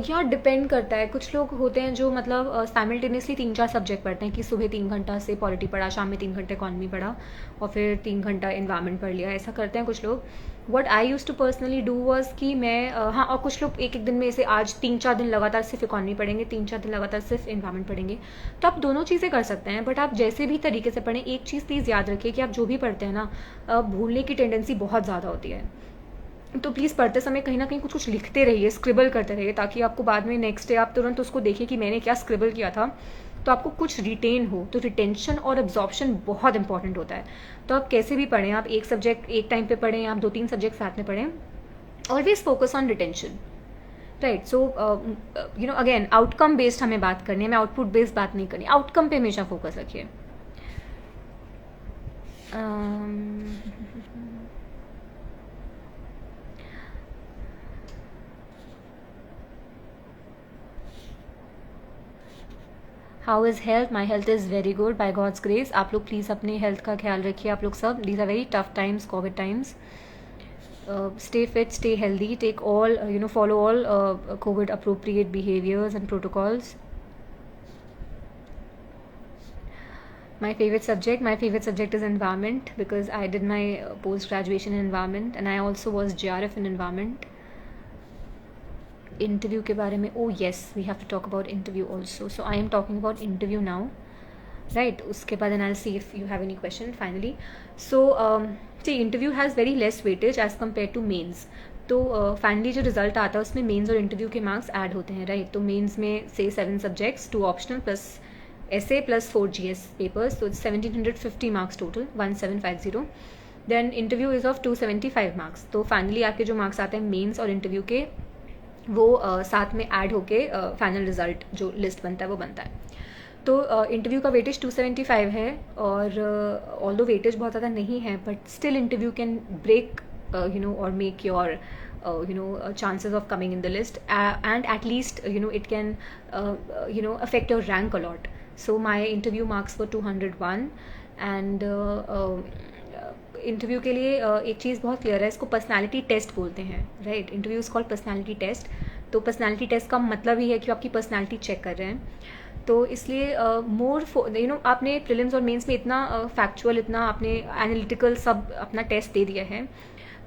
या डिपेंड करता है, कुछ लोग होते हैं जो मतलब साइमल्टेनियसली 3-4 सब्जेक्ट पढ़ते हैं, कि सुबह 3 घंटा से पॉलिटी पढ़ा, शाम में 3 घंटे इकॉनमी पढ़ा, और फिर 3 घंटा इन्वायरमेंट पढ़ लिया, ऐसा करते हैं कुछ लोग। What I use to personally do was कि मैं हाँ, और कुछ लोग एक एक दिन में ऐसे आज 3-4 दिन लगातार सिर्फ इकॉनमी पढ़ेंगे, 3-4 दिन लगातार सिर्फ इन्वायरमेंट पढ़ेंगे, तो आप दोनों चीज़ें कर सकते हैं। बट आप जैसे भी तरीके से पढ़ें, एक चीज़ प्लीज़ याद रखिए कि आप जो भी पढ़ते हैं ना, भूलने की टेंडेंसी बहुत ज़्यादा होती है, तो प्लीज़ पढ़ते समय कहीं ना कहीं कुछ कुछ लिखते रहिए, स्क्रिबल करते रहिए, ताकि आपको बाद में नेक्स्ट डे आप तुरंत उसको देखिए कि मैंने क्या स्क्रिबल किया था, तो आपको कुछ रिटेन हो। तो रिटेंशन और एब्जॉर्प्शन बहुत इंपॉर्टेंट होता है। तो आप कैसे भी पढ़ें, आप एक सब्जेक्ट एक टाइम पे पढ़ें, आप 2-3 सब्जेक्ट साथ में पढ़ें, always focus on retention, right. So again outcome based हमें बात करनी है, मैं आउटपुट बेस्ड बात नहीं करनी, आउटकम पे हमेशा फोकस रखिए। How is health? My health is very good by God's grace. आप लोग प्लीज़ अपने हेल्थ का ख्याल रखिए, आप लोग सब। These are very tough times, covid times. Stay fit, stay healthy, take all, follow all COVID appropriate behaviors and protocols. My favorite subject is environment, because I did my post graduation in environment and I also was JRF in environment. Interview के बारे में, oh yes, we have to talk about interview also. So I am talking about interview now, right? उसके बाद and I'll see if you have any question finally. So see, interview has very less weightage as compared to mains. तो finally जो result आता है उसमें mains और interview के marks add होते हैं, राइट? तो मेंस में से 7 subjects, 2 optional plus essay plus 4 GS papers, so it's 1750 marks total, 1750. Then interview is of 275 marks. तो फाइनली आपके जो मार्क्स आते हैं मेंस और इंटरव्यू के, वो साथ में ऐड होके फाइनल रिजल्ट जो लिस्ट बनता है वो बनता है। तो इंटरव्यू का वेटेज 275 है, और ऑल्दो वेटेज बहुत ज़्यादा नहीं है, but still interview can break और make your chances of coming in the list, and at least it can affect your rank a lot. So my interview marks were 201, and interview के लिए एक चीज़ बहुत clear है, इसको personality test बोलते हैं, right? Interview is called personality test. तो personality test का मतलब ही है कि आपकी पर्सनालिटी चेक कर रहे हैं। तो इसलिए आपने प्रीलिम्स और मेंस में इतना फैक्चुअल, इतना आपने एनालिटिकल सब अपना टेस्ट दे दिया है,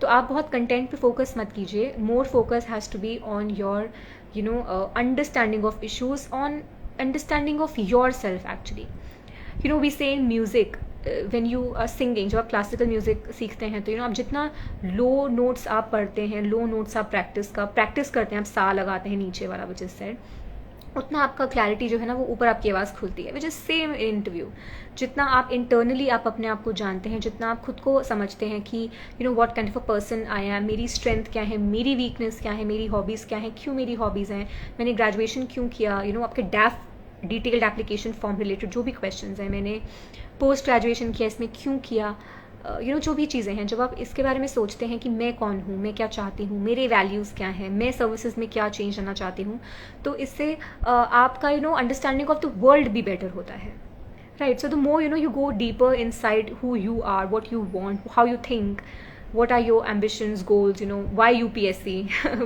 तो आप बहुत कंटेंट पे फोकस मत कीजिए। More focus has to be on your understanding of issues, on understanding of yourself actually. We say in music, when you are singing, जब आप क्लासिकल म्यूज़िक सीखते हैं तो आप जितना लो नोट्स आप पढ़ते हैं, लो नोट्स आप प्रैक्टिस करते हैं, आप सा लगाते हैं नीचे वाला विच इज सेड, उतना आपका क्लैरिटी जो है ना वो ऊपर आपकी आवाज़ खुलती है, which is same in interview. जितना आप इंटरनली आप अपने आप को जानते हैं, जितना आप खुद को समझते हैं कि what kind of a person I am, मेरी स्ट्रेंथ क्या है, मेरी वीकनेस क्या है, मेरी हॉबीज़ क्या है, क्यों मेरी हॉबीज़ हैं, मैंने ग्रेजुएशन क्यों किया, आपके डिटेल्ड एप्लीकेशन फॉर्म रिलेटेड जो भी क्वेश्चन हैं, मैंने पोस्ट ग्रेजुएशन किया, इसमें क्यों किया, जो भी चीज़ें हैं, जब आप इसके बारे में सोचते हैं कि मैं कौन हूँ, मैं क्या चाहती हूँ, मेरे वैल्यूज़ क्या हैं, मैं सर्विसेज में क्या चेंज करना चाहती हूँ, तो इससे आपका अंडरस्टैंडिंग ऑफ द वर्ल्ड भी बेटर होता है, right? So the more you go deeper inside who you are, what you want, how you think, what are your ambitions, goals, why UPSC,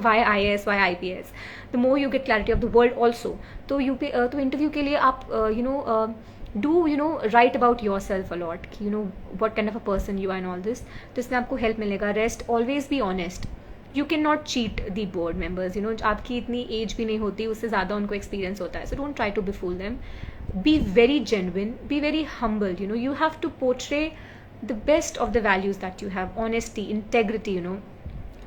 why IAS, why IPS, the more you get clarity of the world also. तो interview के लिए आप do write about yourself a lot, कि what kind of a person you are and all this, तो इसमें आपको help मिलेगा। Rest, always be honest, you can not cheat the board members, आपकी इतनी एज भी नहीं होती, उससे ज़्यादा उनको एक्सपीरियंस होता है, so don't try to befool them, be very genuine, be very humble, you have to portray the best of the values that you have, honesty, integrity,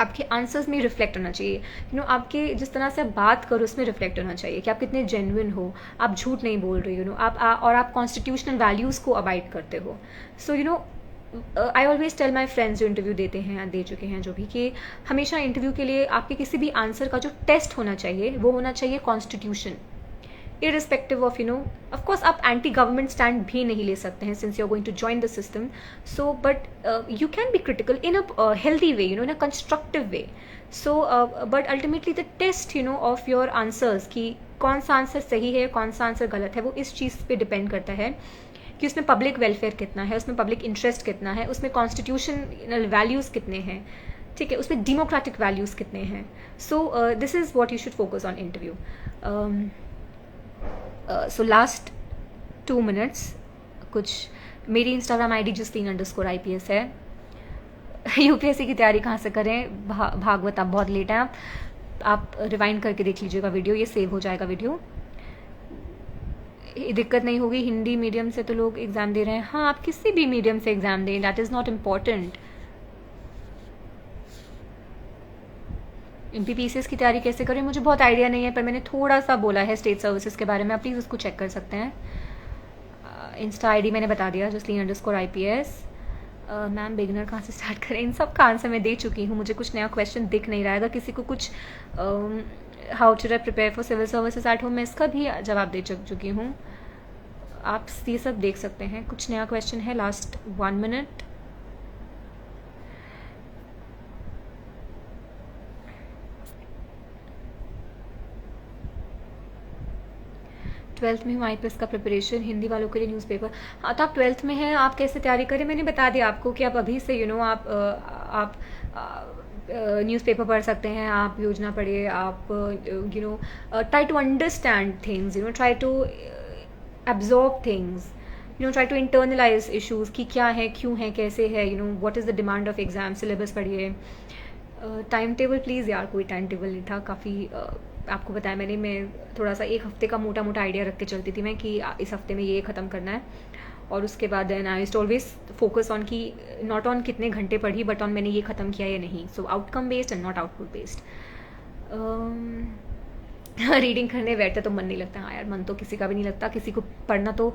आपके आंसर्स में रिफ्लेक्ट होना चाहिए, आपके जिस तरह से आप बात करो उसमें रिफ्लेक्ट होना चाहिए कि आप कितने जेन्युइन हो, आप झूठ नहीं बोल रहे हो, और आप कॉन्स्टिट्यूशनल वैल्यूज़ को अवॉइड करते हो। So I always tell my friends जो इंटरव्यू देते हैं या दे चुके हैं जो भी, कि हमेशा इंटरव्यू के लिए आपके किसी भी आंसर का जो टेस्ट होना चाहिए वो होना चाहिए constitution, irrespective of of course आप एंटी गवर्नमेंट स्टैंड भी नहीं ले सकते हैं since you're going to join the system, so but you can be critical in a healthy way, in a constructive way, so but ultimately the test of your answers कि कौन सा answer सही है, कौन सा आंसर गलत है, वो इस चीज़ पे डिपेंड करता है कि उसमें पब्लिक वेलफेयर कितना है, उसमें पब्लिक इंटरेस्ट कितना है, उसमें कॉन्स्टिट्यूशनल वैल्यूज़ कितने हैं, ठीक है, उसमें डेमोक्रेटिक वैल्यूज़ कितने हैं। सो this is what you should focus on interview. So last 2 minutes कुछ, मेरी इंस्टाग्राम ID Jasleen_IPS है। UPSC की तैयारी कहाँ से करें, भागवत आप बहुत लेट हैं, आप रिवाइंड करके देख लीजिएगा वीडियो, ये सेव हो जाएगा वीडियो, दिक्कत नहीं होगी। हिंदी मीडियम से तो लोग एग्ज़ाम दे रहे हैं, हाँ आप किसी भी मीडियम से एग्ज़ाम दें, that is not important. MPPCS की तैयारी कैसे करें, मुझे बहुत आइडिया नहीं है, पर मैंने थोड़ा सा बोला है स्टेट सर्विसेज के बारे में, आप प्लीज़ उसको चेक कर सकते हैं। इंस्टा ID मैंने बता दिया, Jasleen_IPS। मैम बिगनर कहाँ से स्टार्ट करें, इन सब का आंसर मैं दे चुकी हूँ, मुझे कुछ नया क्वेश्चन दिख नहीं रहा है। अगर किसी को कुछ how to prepare for civil services at home, मैं इसका भी जवाब दे चुकी हूँ, आप ये सब देख सकते हैं। कुछ नया क्वेश्चन है, लास्ट 1 minute। ट्वेल्थ में हूँ, IPS का प्रिपरेशन, हिंदी वालों के लिए न्यूज़पेपर। हाँ तो आप 12th में हैं, आप कैसे तैयारी करें, मैंने बता दिया आपको कि आप अभी से आप न्यूज़पेपर पढ़ सकते हैं, आप योजना पढ़िए, आप try to understand things, try to absorb things, try to internalize issues कि क्या है, क्यों है, कैसे है, what is the demand of exam, syllabus पढ़िए। टाइम टेबल प्लीज़ यार, कोई टाइम टेबल नहीं था, काफ़ी आपको बताया मैंने, मैं थोड़ा सा 1 हफ्ते का मोटा मोटा आइडिया रख के चलती थी मैं कि इस हफ्ते में ये ख़त्म करना है, और उसके बाद then I used always focus on कि नॉट ऑन कितने घंटे पढ़ी, बट ऑन मैंने ये ख़त्म किया या नहीं। So outcome based and not output based. Reading करने बैठते तो मन नहीं लगता, हाँ यार मन तो किसी का भी नहीं लगता, किसी को पढ़ना तो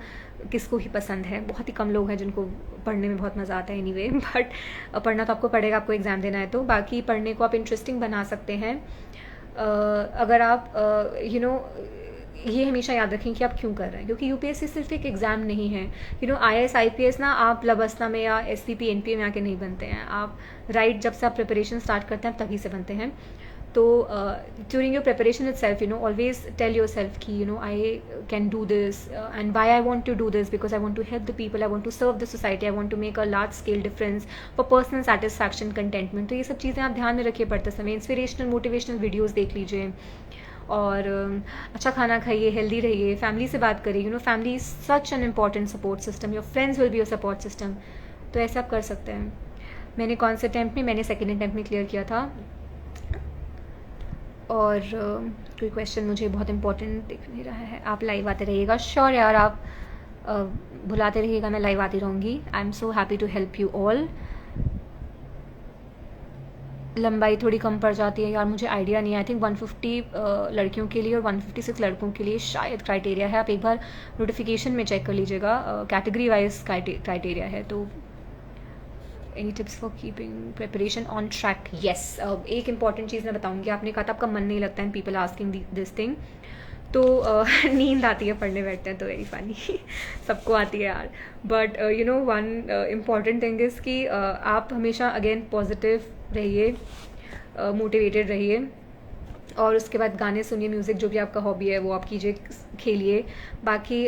किसको ही पसंद है, बहुत ही कम लोग हैं जिनको पढ़ने में बहुत मज़ा आता है एनीवे, बट पढ़ना तो आपको पड़ेगा, आपको एग्ज़ाम देना है तो। बाकी पढ़ने को आप इंटरेस्टिंग बना सकते हैं अगर आप ये हमेशा याद रखें कि आप क्यों कर रहे हैं, क्योंकि यूपीएससी सिर्फ एक एग्ज़ाम नहीं है। आईएएस आईपीएस ना आप लबस्ता में या एसपीपी एनपीए में आके नहीं बनते हैं। आप जब से आप प्रिपरेशन स्टार्ट करते हैं तभी से बनते हैं। तो during your preparation itself always tell yourself कि I can do this and why I want to do this, because I want to help the people, I want to serve the society, I want to make a large scale difference for personal satisfaction, contentment. तो ये सब चीज़ें आप ध्यान में रखिए पढ़ते समय। इंस्पिरेशनल मोटिवेशनल वीडियोज़ देख लीजिए और अच्छा खाना खाइए, हेल्दी रहिए, फैमिली से बात करिए। Family is such an important support system, your friends will be your support system. तो ऐसा आप कर सकते हैं। मैंने कौन से अटैम्प्ट में, मैंने सेकेंड अटैम्प्ट में क्लियर किया था। और कोई क्वेश्चन मुझे बहुत इंपॉर्टेंट दिख नहीं रहा है। आप लाइव आते रहिएगा, श्योर यार, आप बुलाते रहिएगा, मैं लाइव आती रहूँगी। I am so happy to help you all. लंबाई थोड़ी कम पड़ जाती है यार, मुझे आइडिया नहीं है। आई थिंक 150 लड़कियों के लिए और 156 लड़कों के लिए शायद क्राइटेरिया है। आप एक बार नोटिफिकेशन में चेक कर लीजिएगा, कैटेगरी वाइज क्राइटेरिया है। तो any tips for keeping preparation on track? Yes, एक इंपॉर्टेंट चीज़ मैं बताऊँगी। आपने कहा था आपका मन नहीं लगता है पीपल आस्किंग दिस थिंग, तो नींद आती है पढ़ने बैठते हैं, तो वेरी फनी सबको आती है यार। But one important thing is कि आप हमेशा अगेन पॉजिटिव रहिए, मोटिवेटेड रहिए, और उसके बाद गाने सुनिए, म्यूज़िक जो भी आपका हॉबी है वो आप कीजिए, खेलिए। बाकी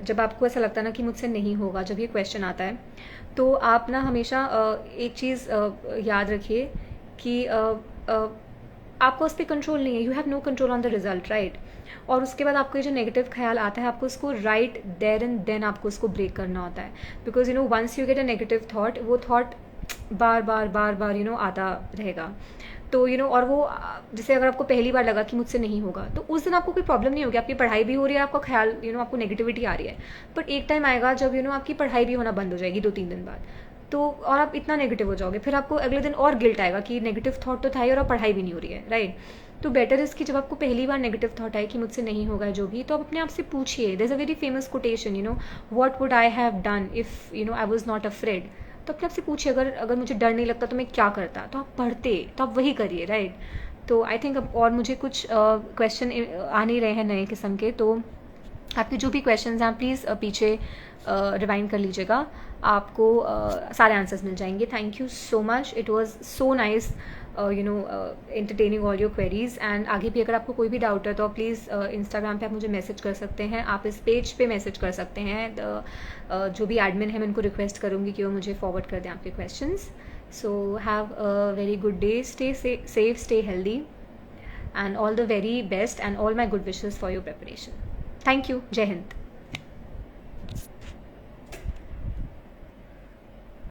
जब आपको ऐसा लगता है ना कि मुझसे नहीं होगा, जब ये क्वेश्चन आता है, तो आप ना हमेशा एक चीज़ याद रखिए कि आपको उस पर कंट्रोल नहीं है। You have no control on the result, right. और उसके बाद आपको ये जो नेगेटिव ख्याल आता है, आपको उसको राइट देयर एंड देन आपको उसको ब्रेक करना होता है। Because once you get a negative thought, वो थॉट बार बार आता रहेगा। तो और वो जैसे अगर आपको पहली बार लगा कि मुझसे नहीं होगा, तो उस दिन आपको कोई प्रॉब्लम नहीं होगी, आपकी पढ़ाई भी हो रही है, आपका ख्याल आपको नेगेटिविटी आ रही है। बट एक टाइम आएगा जब आपकी पढ़ाई भी होना बंद हो जाएगी 2-3 दिन बाद, तो और आप इतना नेगेटिव हो जाओगे, फिर आपको अगले दिन और गिल्ट आएगा कि नेगेटिव थॉट तो था ही और अब पढ़ाई भी नहीं हो रही है, राइट। तो बेटर इज़ कि जब आपको पहली बार नेगेटिव थॉट आए कि मुझसे नहीं होगा जो भी, तो आप अपने आप से पूछिए। There is a very famous quotation, what would I have done if I was not afraid. तो अपने आप से पूछिए, अगर मुझे डर नहीं लगता तो मैं क्या करता। तो आप पढ़ते, तो आप वही करिए, राइट। तो आई थिंक अब और मुझे कुछ क्वेश्चन आ नहीं रहे हैं नए किस्म के, तो आपके जो भी क्वेश्चंस हैं प्लीज़ पीछे रिवाइंड कर लीजिएगा, आपको सारे आंसर्स मिल जाएंगे। Thank you so much, it was so nice entertaining all your queries। And आगे भी अगर आपको कोई भी डाउट है तो प्लीज़ इंस्टाग्राम पे आप मुझे मैसेज कर सकते हैं, आप इस पेज पे मैसेज कर सकते हैं। जो भी एडमिन है मैं उनको रिक्वेस्ट करूँगी कि वो मुझे फॉरवर्ड कर दें आपके questions. So have a very good day, stay safe, stay healthy, and all the very best and all my good wishes for your preparation. Thank you, जय हिंद।